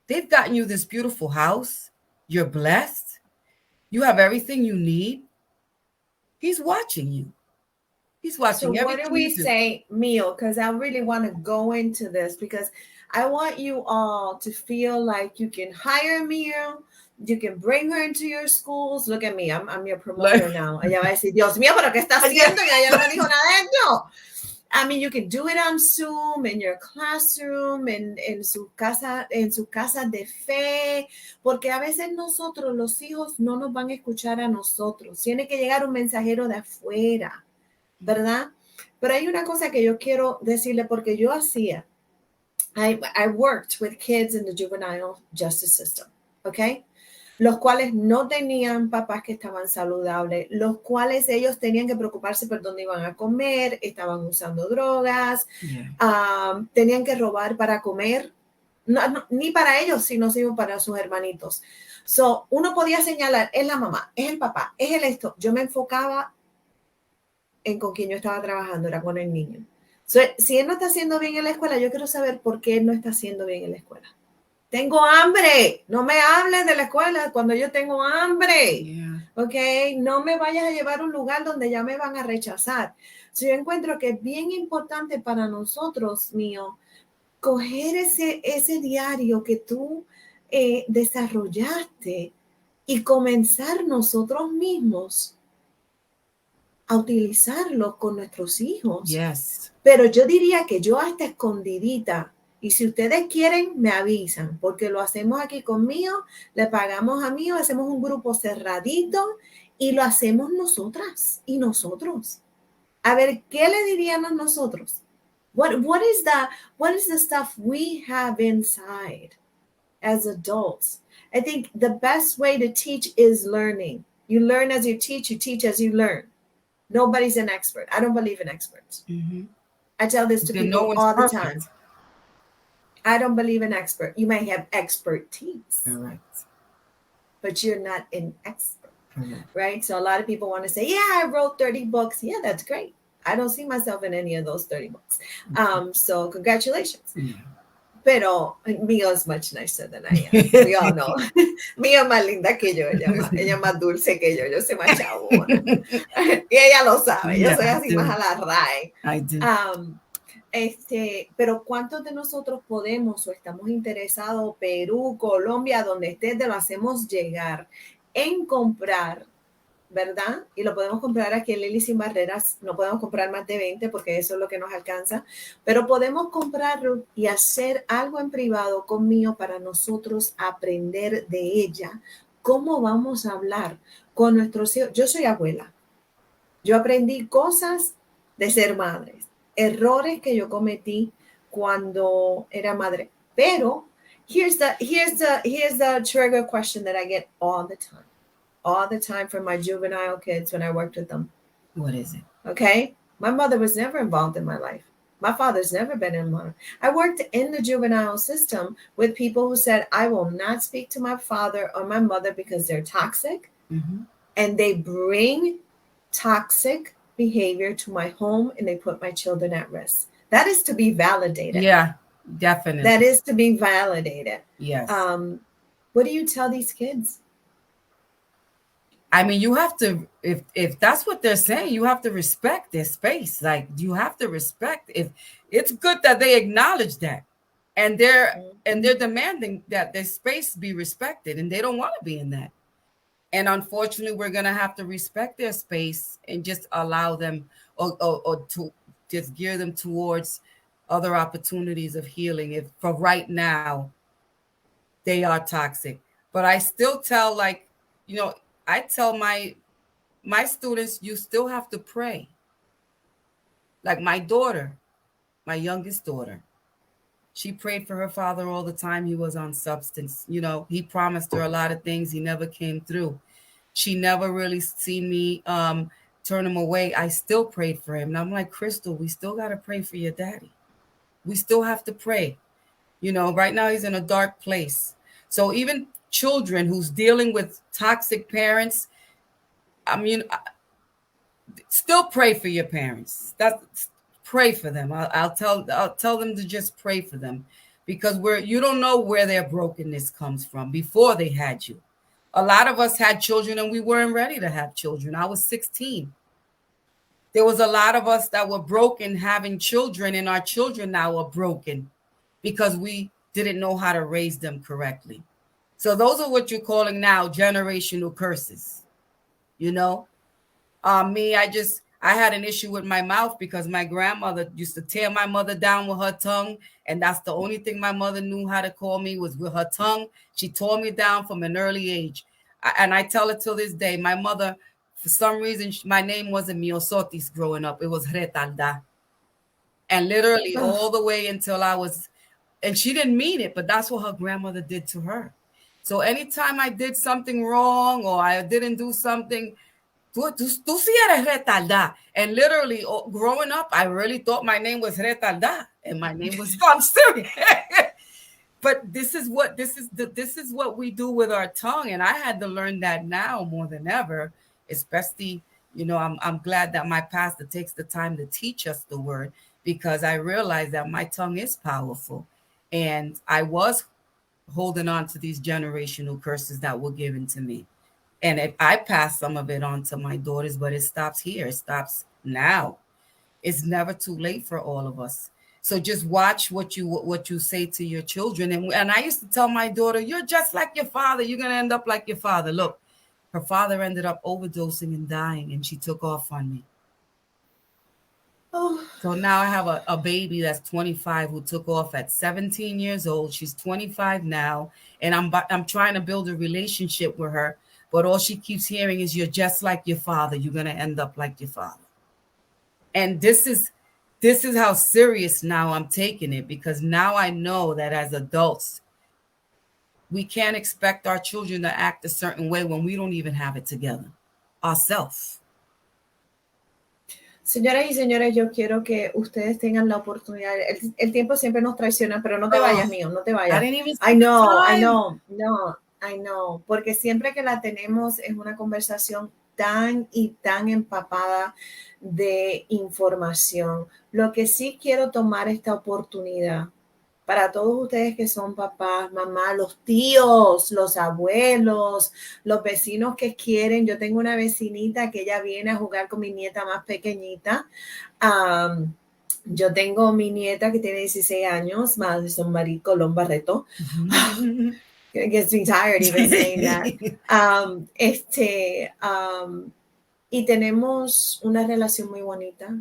They've gotten you this beautiful house. You're blessed. You have everything you need. He's watching you. He's So watching what do everything we you do. say, Mio? Because I really want to go into this because I want you all to feel like you can hire Mio, you can bring her into your schools. Look at me, I'm your Like, promoter now. Ella va a decir, Dios mío, pero ¿qué está yeah. haciendo? Y ella no me dijo nada de esto. I mean, you can do it on Zoom, in your classroom, en su casa de fe, porque a veces nosotros, los hijos, no nos van a escuchar a nosotros. Tiene que llegar un mensajero de afuera, ¿verdad? Pero hay una cosa que yo quiero decirle porque yo hacía. I worked with kids in the juvenile justice system, ¿ok? Los cuales no tenían papás que estaban saludables, los cuales ellos tenían que preocuparse por dónde iban a comer, estaban usando drogas, tenían que robar para comer, no, ni para ellos, sino para sus hermanitos. So, uno podía señalar, es la mamá, es el papá, es el esto. Yo me enfocaba en con quien yo estaba trabajando, era con el niño. So, si él no está haciendo bien en la escuela, yo quiero saber por qué él no está haciendo bien en la escuela. Tengo hambre, no me hables de la escuela cuando yo tengo hambre, ¿ok? No me vayas a llevar a un lugar donde ya me van a rechazar. So, yo encuentro que es bien importante para nosotros, Mío, coger ese diario que tú desarrollaste y comenzar nosotros mismos a utilizarlo con nuestros hijos. Yes. Pero yo diría que yo hasta escondidita. Y si ustedes quieren, me avisan, porque lo hacemos aquí conmigo, le pagamos a Mío, hacemos un grupo cerradito y lo hacemos nosotras y nosotros. A ver, ¿qué le diríamos nosotros? What is the stuff we have inside as adults? I think the best way to teach is learning. You learn as you teach as you learn. Nobody's an expert. I don't believe in experts. Mm-hmm. I tell this to Then people no one's all the perfect. time. I don't believe in expert. You may have expertise, Correct. but you're not an expert, Correct. right? So a lot of people want to say, yeah, I wrote 30 books. Yeah, that's great. I don't see myself in any of those 30 books. So congratulations. Yeah. Pero Mio is much nicer than I am. We all know. Mio es más linda que yo. Ella es más dulce que yo. Yo soy más chabona. Y ella lo sabe. Yo soy así más a la RAE. I do. Pero ¿cuántos de nosotros podemos o estamos interesados, Perú, Colombia, donde estés, te lo hacemos llegar en comprar, ¿verdad? Y lo podemos comprar aquí en Lili Sin Barreras. No podemos comprar más de 20 porque eso es lo que nos alcanza, pero podemos comprarlo y hacer algo en privado conmigo para nosotros aprender de ella. ¿Cómo vamos a hablar con nuestros hijos? Yo soy abuela. Yo aprendí cosas de ser madre, errores que yo cometí cuando era madre. Pero here's the trigger question that I get all the time from my juvenile kids when I worked with them. What is it? Okay, my mother was never involved in my life. My father's never been involved. I worked in the juvenile system with people who said, I will not speak to my father or my mother because they're toxic, and they bring toxic behavior to my home and they put my children at risk. That is to be validated. Yeah, definitely. That is to be validated. Yes. What do you tell these kids? I mean, you have to, if that's what they're saying, you have to respect their space. Like, you have to respect, if it's good that they acknowledge that, and they're demanding that their space be respected, and they don't want to be in that. And unfortunately, we're going to have to respect their space and just allow them or to just gear them towards other opportunities of healing. If for right now, they are toxic. But I still tell, like, I tell my students, you still have to pray. Like my daughter, my youngest daughter, she prayed for her father all the time. He was on substance. He promised her a lot of things. He never came through. She never really seen me turn him away. I still prayed for him. And I'm like, Crystal, we still got to pray for your daddy. We still have to pray. Right now he's in a dark place. So even children who's dealing with toxic parents, I mean, still pray for your parents. Pray for them. I'll tell them to just pray for them, because you don't know where their brokenness comes from before they had you. A lot of us had children and we weren't ready to have children. I was 16. There was a lot of us that were broken having children, and our children now are broken because we didn't know how to raise them correctly. So those are what you're calling now generational curses. You know, me, I had an issue with my mouth because my grandmother used to tear my mother down with her tongue, and that's the only thing my mother knew how to call me was with her tongue. She tore me down from an early age, and I tell it till this day. My mother, for some reason, my name wasn't Miosotys growing up; it was Retalda, and literally Oh, all the way until I was, and she didn't mean it, but that's what her grandmother did to her. So anytime I did something wrong or I didn't do something, tú sí eres retardada. And literally, growing up, I really thought my name was retardada, and my name was. I'm serious. But this is what we do with our tongue, and I had to learn that now more than ever. Especially, I'm glad that my pastor takes the time to teach us the word, because I realized that my tongue is powerful, and I was holding on to these generational curses that were given to me. And if I pass some of it on to my daughters, but it stops here. It stops now. It's never too late for all of us. So just watch what you say to your children. And I used to tell my daughter, "You're just like your father. You're gonna end up like your father." Look, her father ended up overdosing and dying, and she took off on me. oh. So now I have a baby that's 25 who took off at 17 years old. She's 25 now, and I'm trying to build a relationship with her, but all she keeps hearing is, "You're just like your father. You're gonna end up like your father." And this is how serious now I'm taking it, because now I know that as adults, we can't expect our children to act a certain way when we don't even have it together ourselves. Señoras y señores, yo quiero que ustedes tengan la oportunidad. El tiempo siempre nos traiciona, pero no te Oh, vayas, mío, no te I vayas. didn't even I see the know, I time. know, no, I know, porque siempre que la tenemos es una conversación tan y tan empapada de información. Lo que sí quiero tomar esta oportunidad para todos ustedes que son papás, mamás, los tíos, los abuelos, los vecinos que quieren. Yo tengo una vecinita que ella viene a jugar con mi nieta más pequeñita. Yo tengo mi nieta que tiene 16 años, Madison Marie Colón Barreto. It gets me tired even saying that. Y tenemos una relación muy bonita.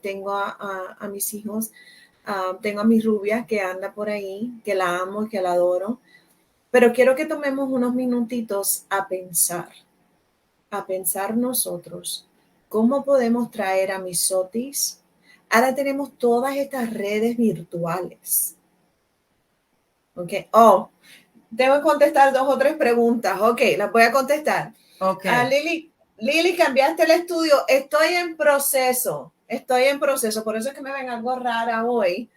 Tengo a mis hijos. Tengo a mi rubia que anda por ahí, que la amo y que la adoro, pero quiero que tomemos unos minutitos a pensar nosotros cómo podemos traer a Miosotys. Ahora tenemos todas estas redes virtuales. ¿Ok? Oh, tengo que contestar 2 o 3 preguntas. Ok, las voy a contestar. Okay. Lili, cambiaste el estudio. Estoy en proceso. Por eso es que me ven algo rara hoy.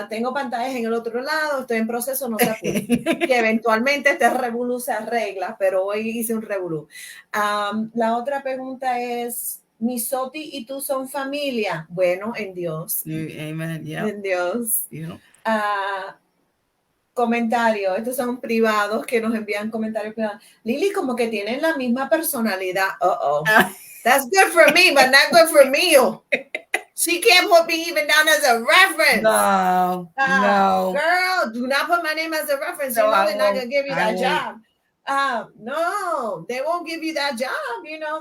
Tengo pantallas en el otro lado. Estoy en proceso, no se apure. Que eventualmente este revolú se arregla, pero hoy hice un revolú. La otra pregunta es, ¿Miosotys y tú son familia? Bueno, en Dios. Amen. Yeah. En Dios. You know. Comentarios, estos son privados que nos envían comentarios privados. Lili, como que tienen la misma personalidad. That's good for me, but not good for me. She can't put me even down as a reference. No, no. Girl, do not put my name as a reference. No, you know I they're not won't. going to give you I that won't. job. No, they won't give you that job.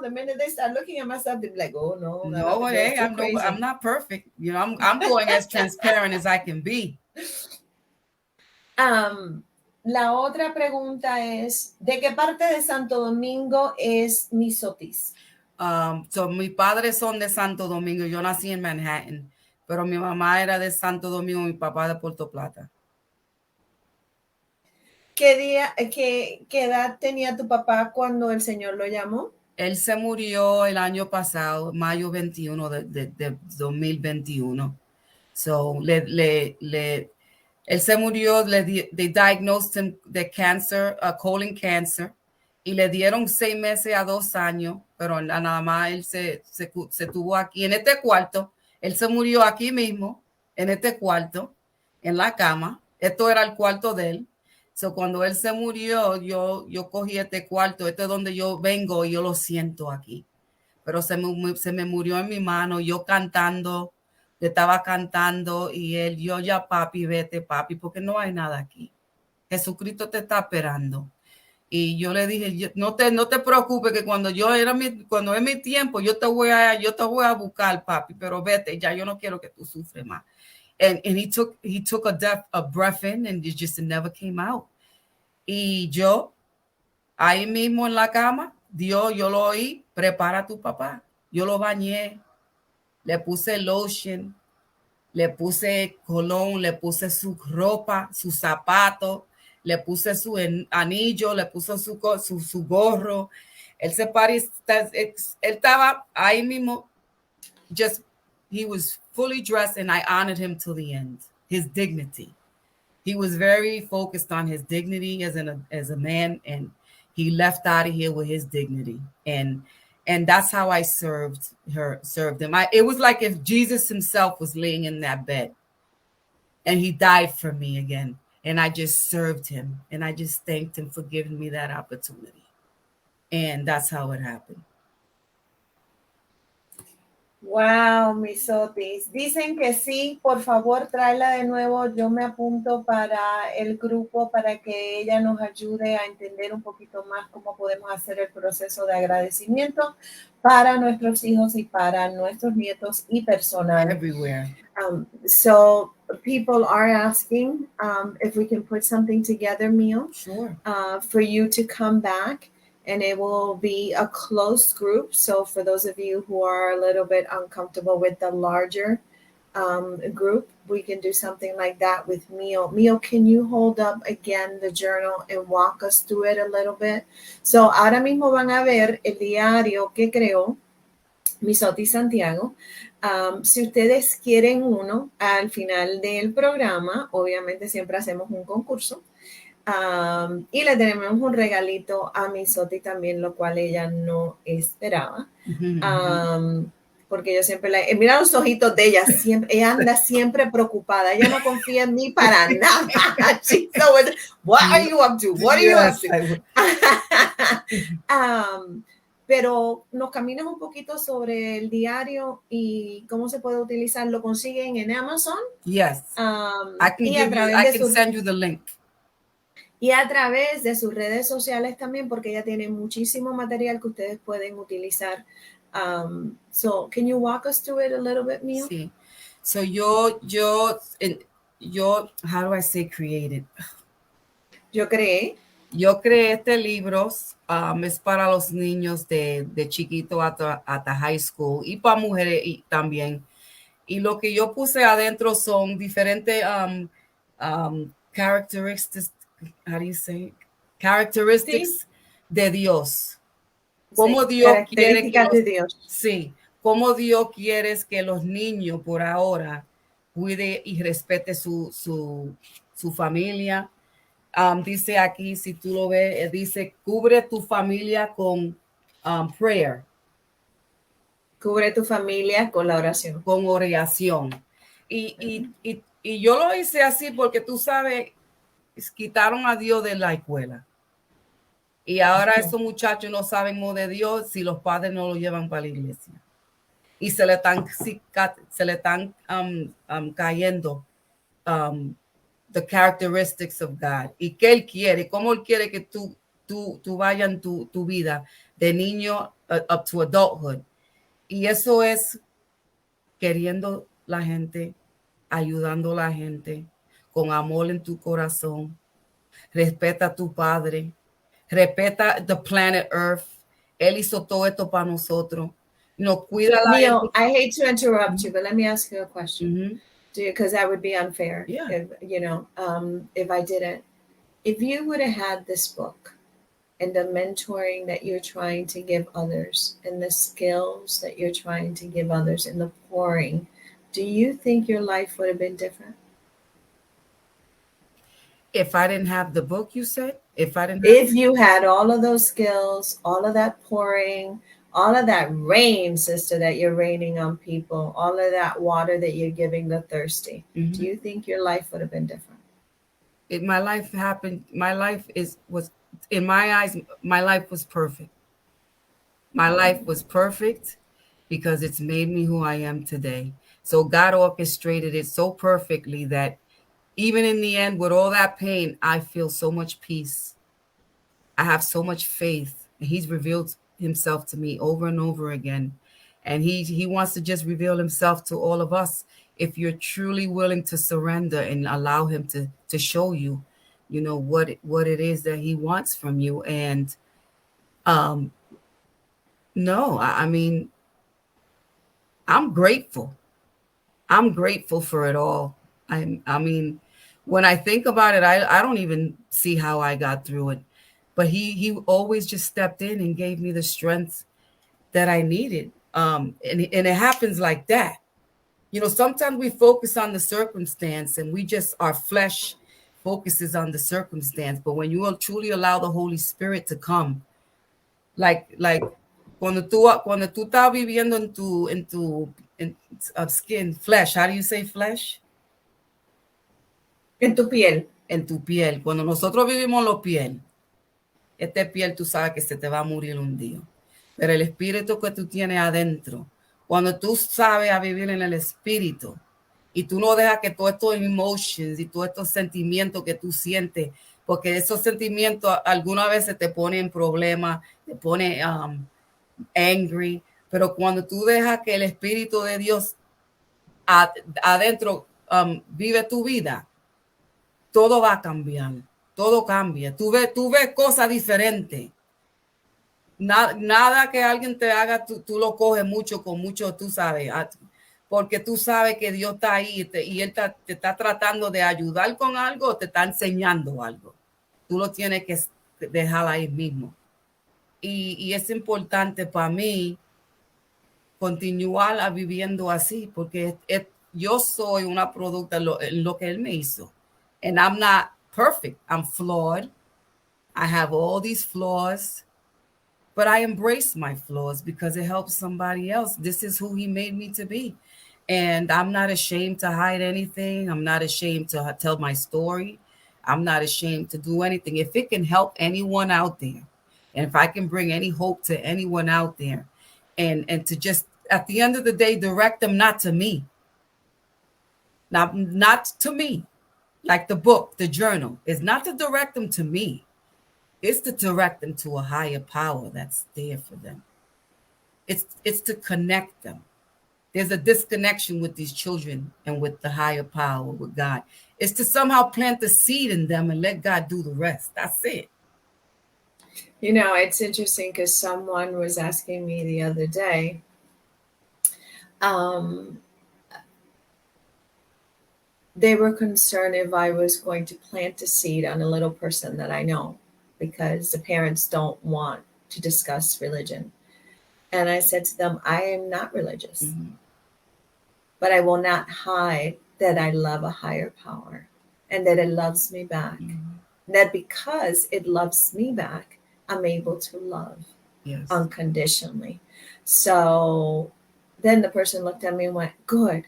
The minute they start looking at myself, they'll be like, "Oh no, No, that girl's hey, too crazy." I'm not perfect. I'm going as transparent as I can be. La otra pregunta es, ¿de qué parte de Santo Domingo es Miosotys? So mis padres son de Santo Domingo. Yo nací en Manhattan, pero mi mamá era de Santo Domingo, mi papá de Puerto Plata. ¿Qué edad tenía tu papá cuando el Señor lo llamó? Él se murió el año pasado, mayo 21 de 2021. So, él se murió, they diagnosed him de cáncer, colon cancer, y le dieron 6 meses a 2 años, pero nada más él se tuvo aquí, en este cuarto. Él se murió aquí mismo, en este cuarto, en la cama. Esto era el cuarto de él. So, cuando él se murió, yo cogí este cuarto, esto es donde yo vengo y yo lo siento aquí. pero se me murió en mi mano, yo cantando, le estaba cantando y él, yo ya papi, vete papi, porque no hay nada aquí. Jesucristo te está esperando. Y yo le dije, no te preocupes que cuando es mi tiempo, yo te voy a buscar, papi, pero vete, ya yo no quiero que tú sufres más. And he took a breath in and it just never came out. Y yo, ahí mismo en la cama, yo lo oí, prepara a tu papá. Yo lo bañé, le puse lotion, le puse colón, le puse su ropa, su zapato, le puse su anillo, le puse su gorro. Él se paró, él estaba ahí mismo, just, he was fully dressed and I honored him till the end, his dignity. He was very focused on his dignity as a man, and he left out of here with his dignity. And that's how I served him. It was like if Jesus himself was laying in that bed and he died for me again. And I just served him and I just thanked him for giving me that opportunity. And that's how it happened. Wow, Miosotys. Dicen que sí, por favor, tráela de nuevo. Yo me apunto para el grupo para que ella nos ayude a entender un poquito más cómo podemos hacer el proceso de agradecimiento para nuestros hijos y para nuestros nietos y personal. Everywhere. So people are asking if we can put something together, Mio, Sure. For you to come back. And it will be a close group. So for those of you who are a little bit uncomfortable with the larger group, we can do something like that with Mio. Mio, can you hold up again the journal and walk us through it a little bit? So ahora mismo van a ver el diario que creó Miosotys Santiago. Si ustedes quieren uno, al final del programa, obviamente siempre hacemos un concurso. Y le tenemos un regalito a Miosotys también, lo cual ella no esperaba. Porque yo siempre mira los ojitos de ella, siempre, ella anda siempre preocupada, ella no confía en mí para nada. What are you up to? What are you up to? Pero nos caminas un poquito sobre el diario y cómo se puede utilizar. ¿Lo consiguen en Amazon? Yes. I can send you the link. Y a través de sus redes sociales también, porque ella tiene muchísimo material que ustedes pueden utilizar. So, can you walk us through it a little bit, Mio? Sí. So how do I say created? Yo creé este libro, es para los niños de chiquito hasta high school y para mujeres también. Y lo que yo puse adentro son diferentes characteristics, how do you say? Characteristics de Dios. Cómo Dios quiere que de Dios. Sí, cómo Dios quiere que los niños por ahora cuide y respete su familia. Dice aquí, si tú lo ves, dice, cubre tu familia con prayer. Cubre tu familia con la oración. Con oración. Y yo lo hice así porque tú sabes, quitaron a Dios de la escuela. Y ahora esos muchachos no saben más de Dios si los padres no lo llevan para la iglesia. Y se le están cayendo the characteristics of God. Y qué Él quiere, cómo Él quiere que tú vayas en tu vida de niño up to adulthood. Y eso es queriendo la gente, ayudando a la gente, con amor en tu corazón. Respeta a tu padre. Respeta the planet Earth. Él hizo todo esto para nosotros. Nos cuida la Mio, gente. I hate to interrupt you, but let me ask you a question. Because that would be unfair. Yeah. If I didn't. If you would have had this book and the mentoring that you're trying to give others and the skills that you're trying to give others and the pouring, do you think your life would have been different? If I didn't have the book, you said? If you had all of those skills, all of that pouring, all of that rain, sister, that you're raining on people, all of that water that you're giving the thirsty, do you think your life would have been different? My life was, in my eyes, my life was perfect. My life was perfect. because it's made me who I am today. So God orchestrated it so perfectly that even in the end, with all that pain, I feel so much peace. I have so much faith. And He's revealed Himself to me over and over again. And He wants to just reveal Himself to all of us if you're truly willing to surrender and allow Him to show you, what it is that He wants from you. And um no, I mean, I'm grateful. I'm grateful for it all. I mean, when I think about it, I don't even see how I got through it. But he always just stepped in and gave me the strength that I needed. And it happens like that. Sometimes we focus on the circumstance and we just, our flesh focuses on the circumstance. But when you will truly allow the Holy Spirit to come, like cuando tú estás viviendo en tu skin, flesh, how do you say flesh? En tu piel. En tu piel. Cuando nosotros vivimos los piel, piel tú sabes que se te va a morir un día. Pero el espíritu que tú tienes adentro, cuando tú sabes a vivir en el espíritu y tú no dejas que todos estos emotions y todos estos sentimientos que tú sientes, porque esos sentimientos algunas veces te ponen en problemas, te ponen angry, pero cuando tú dejas que el espíritu de Dios adentro vive tu vida, todo va a cambiar, todo cambia. Tú ves cosas diferentes. Nada que alguien te haga, tú lo coges mucho con mucho, tú sabes, porque tú sabes que Dios está ahí y Él te está tratando de ayudar con algo o te está enseñando algo. Tú lo tienes que dejar ahí mismo. Y es importante para mí continuar viviendo así, porque yo soy una producta en lo que Él me hizo. And I'm not perfect. I'm flawed. I have all these flaws, but I embrace my flaws because it helps somebody else. This is who He made me to be. And I'm not ashamed to hide anything. I'm not ashamed to tell my story. I'm not ashamed to do anything. If it can help anyone out there, and if I can bring any hope to anyone out there, and to just at the end of the day direct them not to me, not to me, like the book, the journal, is not to direct them to me. It's to direct them to a higher power that's there for them. It's to connect them. There's a disconnection with these children and with the higher power, with God. It's to somehow plant the seed in them and let God do the rest. That's it. It's interesting because someone was asking me the other day, um, they were concerned if I was going to plant a seed on a little person that I know because the parents don't want to discuss religion. And I said to them, I am not religious, but I will not hide that I love a higher power and that it loves me back. That because it loves me back, I'm able to love unconditionally. So then the person looked at me and went, good,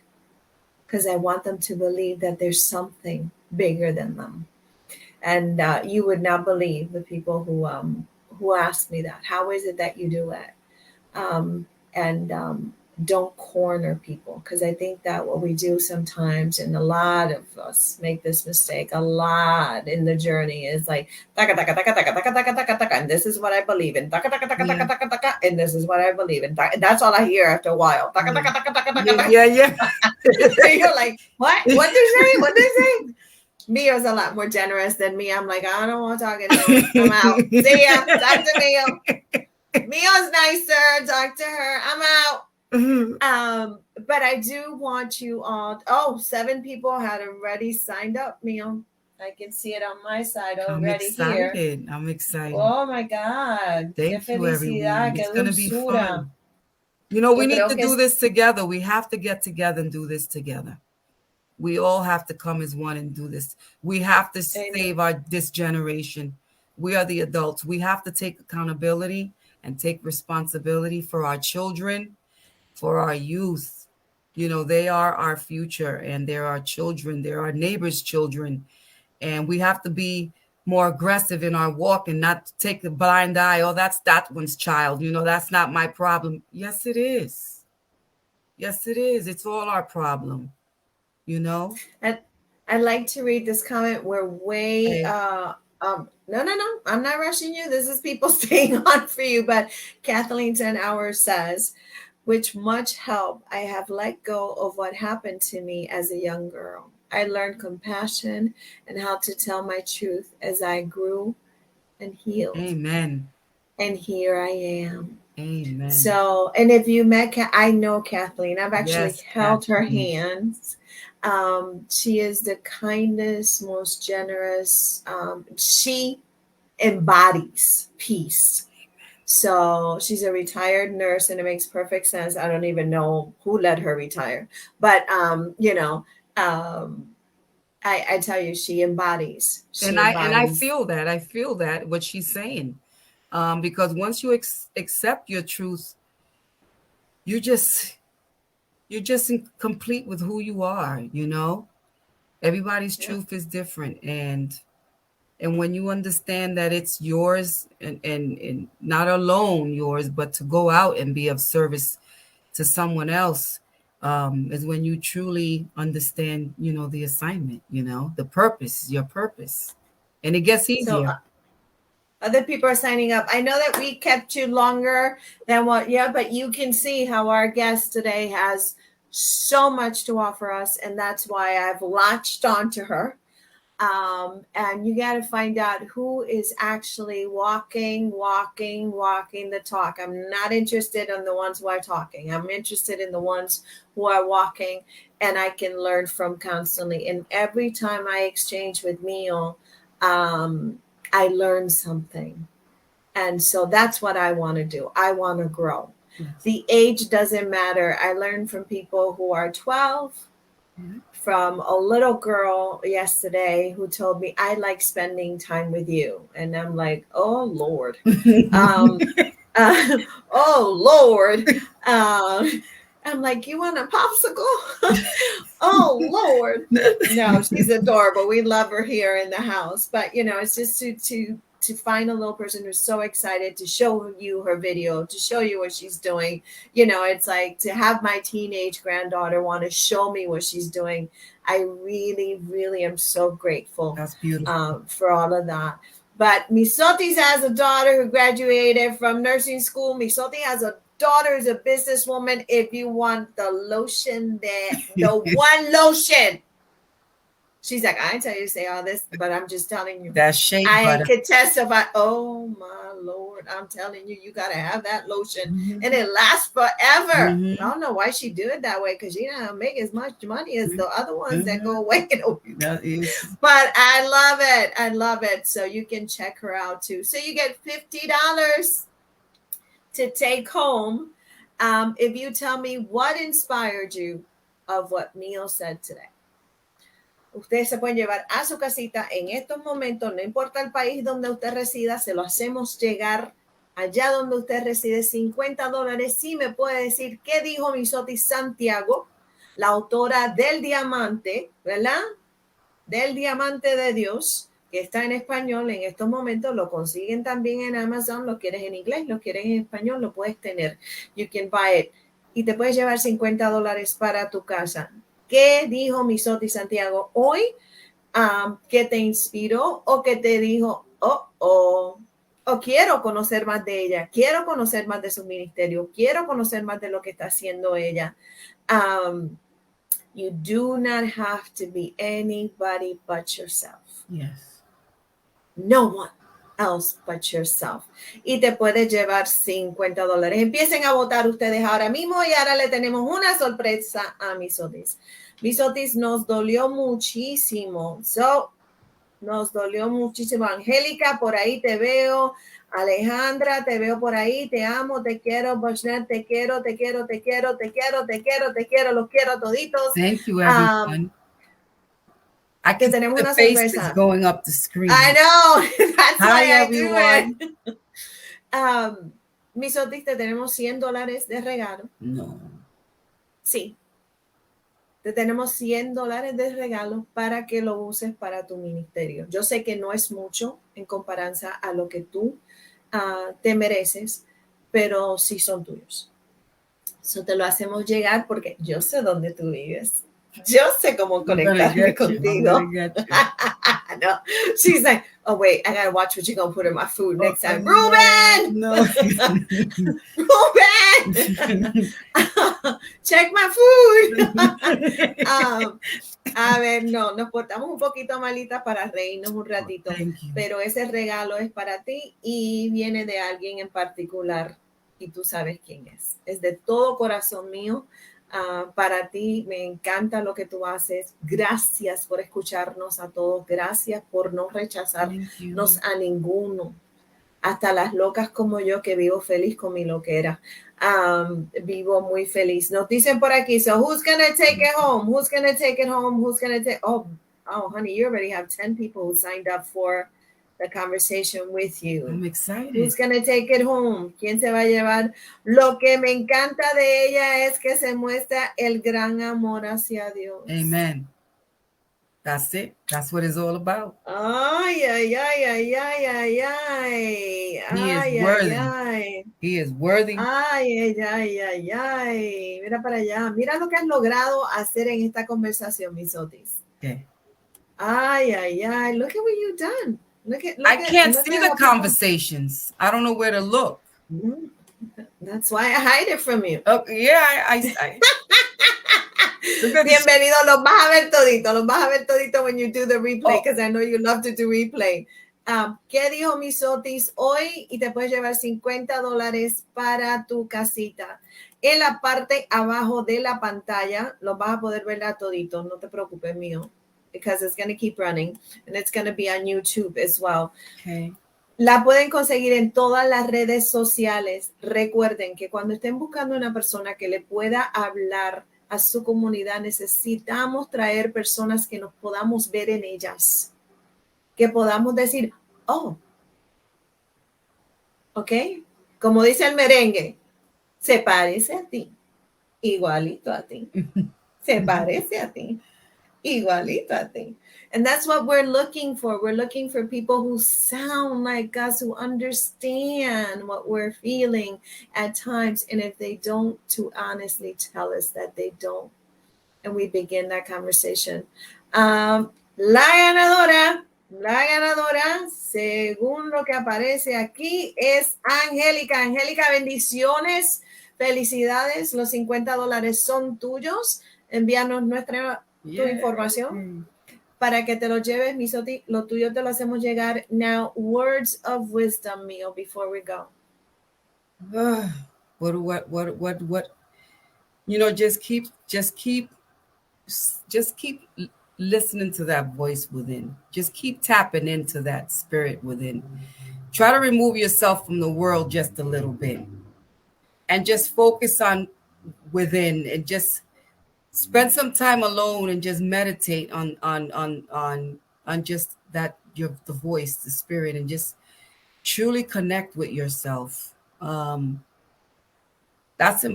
because I want them to believe that there's something bigger than them. And you would not believe the people who ask me that. How is it that you do it? And don't corner people, because I think that what we do sometimes, and a lot of us make this mistake a lot in the journey, is like taka taka taka taka taka taka taka taka, and this is what I believe in, taka taka taka taka taka taka, and this is what I believe in. And that's all I hear after a while. Taka taka taka taka taka. Yeah. You're like, what? What they say? What they say? Mio's a lot more generous than me. I'm like, I don't want to talk anymore. I'm out. See ya. Talk to Mio. Mio's nicer. Talk to her. I'm out. But I do want you all. Oh, 7 people had already signed up, Mio. I can see it on my side already here. I'm excited. Oh my God. Thank you, everyone. It's going to be fun. We need to do this together. We have to get together and do this together. We all have to come as one and do this. We have to save this generation. We are the adults. We have to take accountability and take responsibility for our children, for our youth. They are our future, and they're our children. They're our neighbors' children. And we have to be more aggressive in our walk and not take the blind eye. Oh, that's that one's child. That's not my problem. Yes, it is. Yes, it is. It's all our problem, you know? And I'd like to read this comment. We're way Hey, no, I'm not rushing you. This is people staying on for you. But Kathleen 10 Hours says, with much help, I have let go of what happened to me as a young girl. I learned compassion and how to tell my truth as I grew and healed. amen. And here I am. Amen. So, and if you met, I know Kathleen. I've actually Yes, held her Kathleen. hands. She is the kindest, most generous. She embodies peace. So she's a retired nurse, and it makes perfect sense. I don't even know who let her retire, but um, I tell you, she embodies. She And I embodies. feel that. I feel that what she's saying. Because once you accept your truth, you just you're just complete with who you are, you know? Everybody's Yeah. truth is different, and when you understand that it's yours, and not alone yours, but to go out and be of service to someone else, is when you truly understand, the assignment, the purpose, your purpose, and it gets So easier. other people are signing up. I know that we kept you longer than what, yeah, but you can see how our guest today has so much to offer us, and that's why I've latched onto her. And you got to find out who is actually walking the talk. I'm not interested in the ones who are talking. I'm interested in the ones who are walking, and I can learn from constantly. And every time I exchange with Mio, um, I learn something. And so that's what I want to do. I want to grow. Yes. The age doesn't matter. I learn from people who are 12, from a little girl yesterday who told me, I like spending time with you. And I'm like, oh, Lord. Um, oh, Lord. I'm like, you want a popsicle? Oh, Lord. No, she's adorable. We love her here in the house. But, it's just to find a little person who's so excited to show you her video, to show you what she's doing. It's like to have my teenage granddaughter want to show me what she's doing. I really, really am so grateful That's beautiful. for all of that. But Miosotys has a daughter who graduated from nursing school. Miosotys has a daughter who's a businesswoman. If you want the lotion, the one lotion. She's like, I ain't tell you to say all this, but I'm just telling you. That shea I butter. could testify. Oh my Lord, I'm telling you, you gotta have that lotion, and it lasts forever. I don't know why she do it that way, because she don't make as much money as the other ones that go away. That is. But I love it. I love it. So you can check her out too. So you get $50 to take home if you tell me what inspired you of what Mio said today. Ustedes se pueden llevar a su casita en estos momentos, no importa el país donde usted resida, se lo hacemos llegar allá donde usted reside, $50. Sí me puede decir qué dijo Miosotys Santiago, la autora del diamante, ¿verdad? Del diamante de Dios, que está en español en estos momentos. Lo consiguen también en Amazon. Lo quieres en inglés, lo quieres en español, lo puedes tener. You can buy it. Y te puedes llevar $50 para tu casa. ¿Qué dijo Miosotys Santiago hoy? ¿Qué te inspiró o qué te dijo, o quiero conocer más de ella, quiero conocer más de su ministerio, quiero conocer más de lo que está haciendo ella? You do not have to be anybody but yourself. Yes. No one else but yourself. Y te puedes llevar $50. Empiecen a votar ustedes ahora mismo, y ahora le tenemos una sorpresa a Miosotys. Miosotys, nos dolió muchísimo. Nos dolió muchísimo. Angélica, por ahí te veo. Alejandra, te veo por ahí. Te amo, te quiero. Bochner, te quiero, te quiero, te quiero, te quiero, te quiero, te quiero. Los quiero toditos. Thank you, everyone. I can see tenemos the una faces sorpresa. going up the screen. I know. That's Hi, why everyone. I do it. Miosotys, te tenemos $100 de regalo. No. Sí. Te tenemos $100 de regalo para que lo uses para tu ministerio. Yo sé que no es mucho en comparación a lo que tú te mereces, pero sí son tuyos. Eso te lo hacemos llegar porque yo sé dónde tú vives. Yo sé cómo I'm gonna conectarme get you. I'm gonna contigo. get you. No, she's like, oh wait, I gotta watch what you're gonna put in my food Oh, next time. no, Ruben, no. Ruben, check my food. A ver, no, nos portamos un poquito malitas para reírnos un ratito, Thank you. pero ese regalo es para ti y viene de alguien en particular y tú sabes quién es. Es de todo corazón mío. Para ti, me encanta lo que tú haces. Gracias por escucharnos a todos. Gracias por no rechazarnos a ninguno. Hasta las locas como yo que vivo feliz con mi loquera. Vivo muy feliz. Nos dicen por aquí, so who's gonna take it home? Who's gonna take it home? Who's gonna take, oh, honey, you already have 10 people who signed up for the conversation with you. I'm excited. Who's gonna take it home? ¿Quién se va a llevar? Lo que me encanta de ella es que se muestra el gran amor hacia Dios. Amen. That's it. That's what it's all about. Ay, ay, ay, ay, ay, ay, ay. He is Ay, worthy. ay, ay. He is worthy. Ay, ay, ay, ay, ay. Mira para allá. Mira lo que has logrado hacer en esta conversación, Miosotys. Okay. Ay, ay, ay. Look at what you've done. I can't see the conversations. I don't know where to look. That's why I hide it from you. Okay, yeah, I Bienvenido, los vas a ver todito when you do the replay, because I know you love to do replay. ¿Qué dijo Miosotys hoy? Y te puedes llevar $50 para tu casita. En la parte abajo de la pantalla, los vas a poder ver a todito, no te preocupes, mío, because it's going to keep running, and it's going to be on YouTube as well. Okay. La pueden conseguir en todas las redes sociales. Recuerden que cuando estén buscando una persona que le pueda hablar a su comunidad, necesitamos traer personas que nos podamos ver en ellas, que podamos decir, oh, ok, como dice el merengue, se parece a ti, igualito a ti, se parece a ti, igualito a ti. And that's what we're looking for. We're looking for people who sound like us, who understand what we're feeling at times. And if they don't, to honestly tell us that they don't. And we begin that conversation. La ganadora, según lo que aparece aquí, es Angélica. Angélica, bendiciones, felicidades. Los $50 son tuyos. Envíanos tu información para que te lo lleves, Miosotys. Lo tuyo te lo hacemos llegar. Now, words of wisdom, Mio, before we go. What? You know, just keep listening to that voice within. Just keep tapping into that spirit within. Try to remove yourself from the world just a little bit and just focus on within, and just spend some time alone and just meditate on just that, the voice, the spirit, and just truly connect with yourself. That's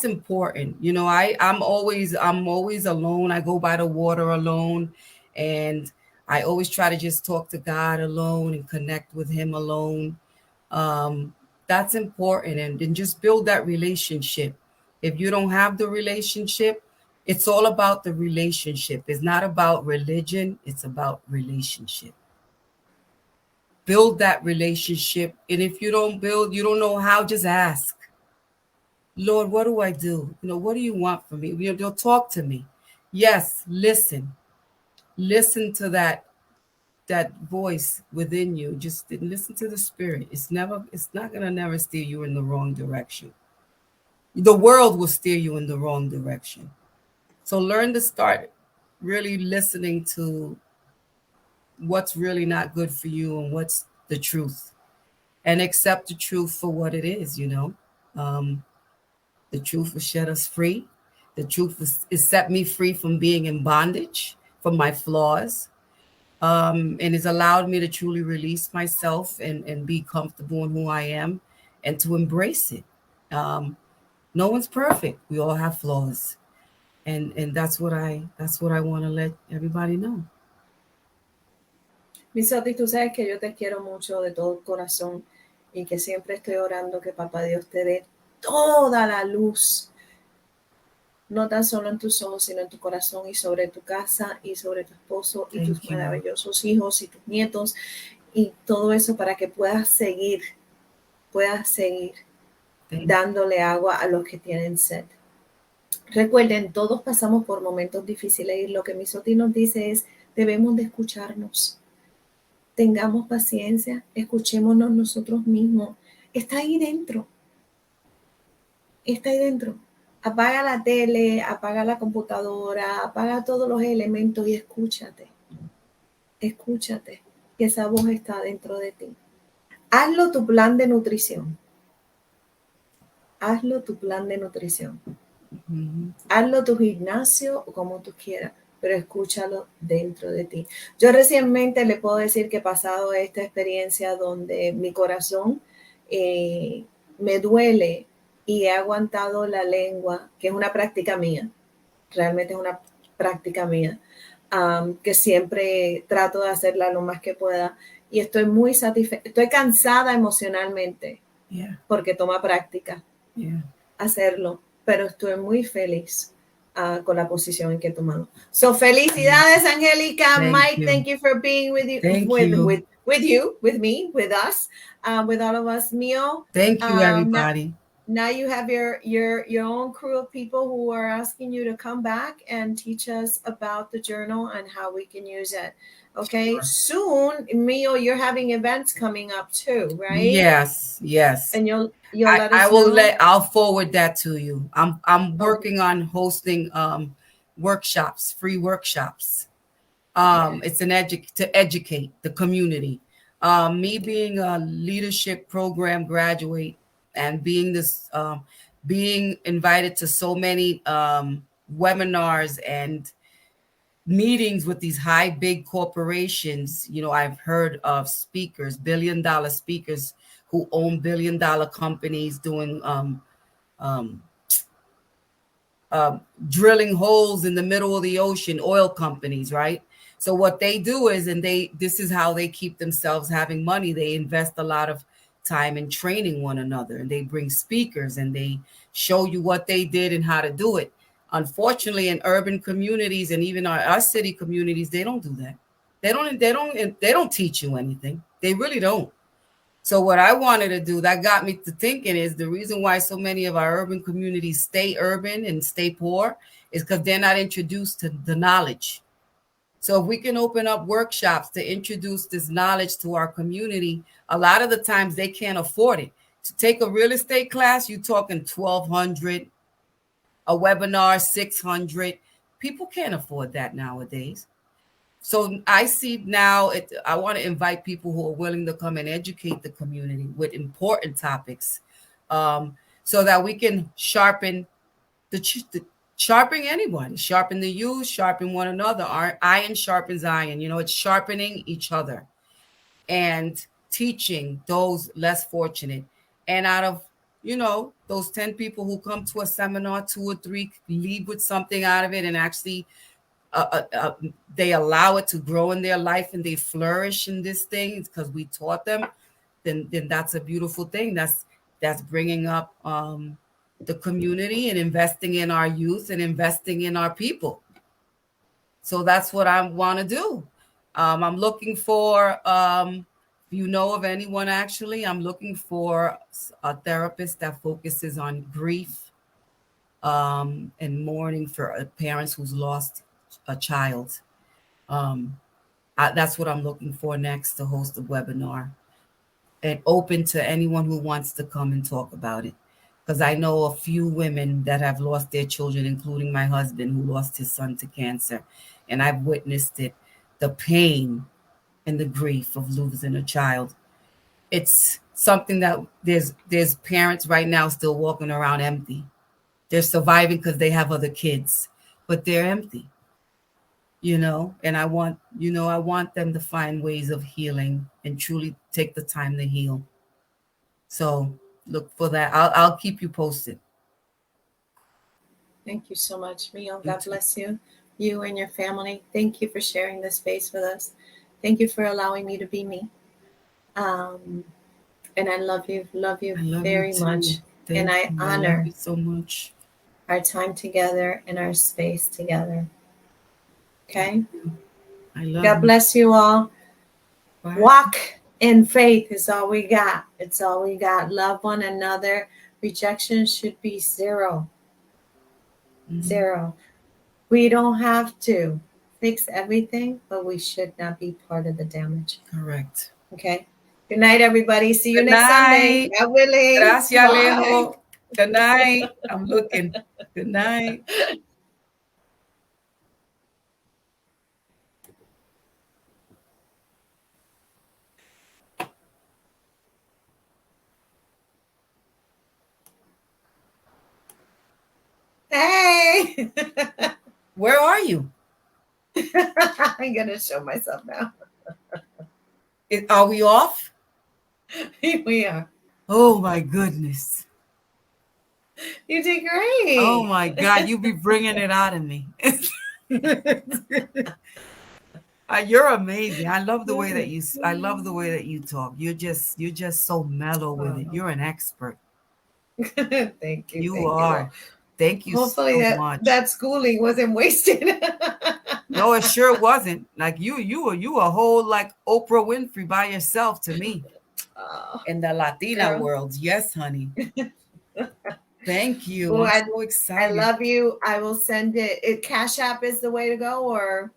important. You know, I'm always alone. I go by the water alone, and I always try to just talk to God alone and connect with him alone. That's important, and just build that relationship. If you don't have the relationship, it's all about the relationship. It's not about religion, it's about relationship. Build that relationship, and if you don't build, you don't know how, just ask. Lord, what do I do? You know, what do you want from me? You'll talk to me. Yes, listen to that voice within you. Just listen to the spirit. It's not going to never steer you in the wrong direction. The world will steer you in the wrong direction. So learn to start really listening to what's really not good for you and what's the truth, and accept the truth for what it is. You know, the truth will set us free. The truth is set me free from being in bondage, from my flaws, and it's allowed me to truly release myself and be comfortable in who I am, and to embrace it. No one's perfect. We all have flaws, and that's what I want to let everybody know. Miosotys, tú sabes que yo te quiero mucho de todo corazón y que siempre estoy orando que Papá Dios te dé toda la luz, no tan solo en tus ojos, sino en tu corazón y sobre tu casa y sobre tu esposo y tus Thank you. maravillosos hijos y tus nietos y todo eso para que puedas seguir Thank dándole agua a los que tienen sed. Recuerden, todos pasamos por momentos difíciles y lo que Miosotys nos dice es, debemos de escucharnos. Tengamos paciencia, escuchémonos nosotros mismos. Está ahí dentro, está ahí dentro. Apaga la tele, apaga la computadora, apaga todos los elementos y escúchate. Escúchate, que esa voz está dentro de ti. Hazlo tu plan de nutrición. Hazlo tu plan de nutrición. you. Hazlo tu gimnasio o como tú quieras, pero escúchalo dentro de ti. Yo recientemente le puedo decir que he pasado esta experiencia donde mi corazón eh, me duele y he aguantado la lengua, que es una práctica mía, realmente es una práctica mía, que siempre trato de hacerla lo más que pueda y estoy muy satisfecha, estoy cansada emocionalmente Yeah. porque toma práctica Yeah. hacerlo, pero estoy muy feliz con la posición en que he tomado. So, Yeah. felicidades, Angélica. Thank Mike, you. thank you for being with you, Thank you. with me, with us, with all of us. Mio, Thank you, now, everybody. now you have your own crew of people who are asking you to come back and teach us about the journal and how we can use it. Okay, Sure. soon, Mio, you're having events coming up too, right? Yes, yes. And you'll let I us will know. I'll forward that to you. I'm Okay. working on hosting workshops, free workshops. It's an to educate the community. Me being a leadership program graduate and being invited to so many webinars and meetings with these high big corporations. I've heard of speakers, billion-dollar speakers who own billion-dollar companies doing um, drilling holes in the middle of the ocean, oil companies, right? So what they do is, this is how they keep themselves having money. They invest a lot of time in training one another, and they bring speakers and they show you what they did and how to do it. Unfortunately, in urban communities and even our city communities, they don't do that. They don't teach you anything. They really don't. So what I wanted to do, that got me to thinking, is the reason why so many of our urban communities stay urban and stay poor is because they're not introduced to the knowledge. So if we can open up workshops to introduce this knowledge to our community, a lot of the times they can't afford it. To take a real estate class, you're talking 1,200, a webinar 600. People can't afford that nowadays. So I see now, I want to invite people who are willing to come and educate the community with important topics, so that we can sharpen the sharpen anyone, sharpen the youth, sharpen one another. Our iron sharpens iron. It's sharpening each other and teaching those less fortunate. And out of those 10 people who come to a seminar, 2 or 3 leave with something out of it and actually they allow it to grow in their life and they flourish in this thing because we taught them, then that's a beautiful thing. That's bringing up the community and investing in our youth and investing in our people. So that's what I want to do. I'm looking for, if you know of anyone, actually, I'm looking for a therapist that focuses on grief and mourning for parents who's lost a child. Um, that's what I'm looking for next, to host a webinar and open to anyone who wants to come and talk about it. Because I know a few women that have lost their children, including my husband who lost his son to cancer. And I've witnessed it, the pain and the grief of losing a child. It's something that there's parents right now still walking around empty. They're surviving because they have other kids, but they're empty. And I want them to find ways of healing and truly take the time to heal. So look for that. I'll keep you posted. Thank you so much, Mio. You God too. bless you, you and your family. Thank you for sharing this space with us. Thank you for allowing me to be me. Um, and I love you I love you very too. much. and Thank I you. I love honor you so much. our time together and our space together. Thank Okay? you. I love God you. bless you all. Bye. Walk in faith is all we got. It's all we got. Love one another. Rejection should be zero. Mhm. Zero. We don't have to fix everything, but we should not be part of the damage. Correct. Okay? Good night, everybody. See you Good next Sunday. night. God willing. Gracias, Bye. Alejo. Good night. I'm looking. Good night. Hey. Where are you? I'm going to show myself now. Are we off? Here we are. Oh my goodness. You did Oh great. my God. You be bringing it out of me. You're amazing. I love the way that I love the way that you talk. You're just so mellow with it. Oh, You're an expert. thank you. You Thank you. Well, are. Thank you hopefully so that much. that schooling wasn't wasted. No, it sure wasn't. Like you a whole like Oprah Winfrey by yourself to me. Oh, In the Latina girl. world. Yes, honey. Thank you. Well, I'm so I excited. love you. I will send it. Cash App is the way to go, or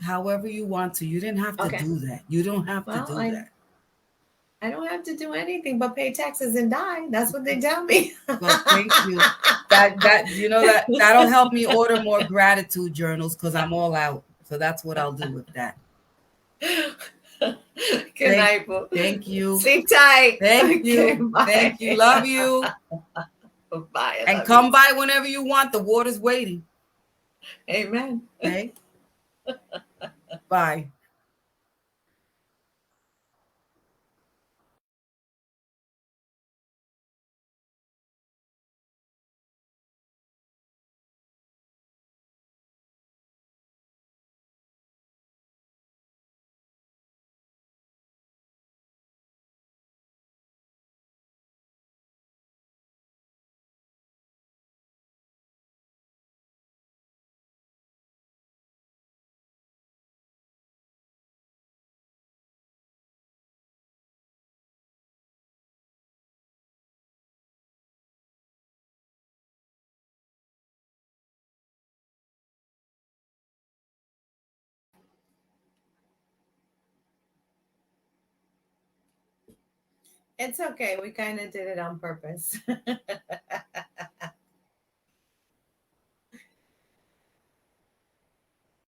However you want to. You didn't have to okay. do that. You don't have to Well, do that. I don't have to do anything but pay taxes and die. That's what they tell me. Well, thank you. That'll help me order more gratitude journals because I'm all out. So that's what I'll do with that. Good Thank night, boo. thank you. Sleep tight. Thank Okay, you. bye. Thank you. Love you. Bye. I And love you. come by whenever you want. The water's waiting. Amen. Okay. Bye. It's okay. We kind of did it on purpose.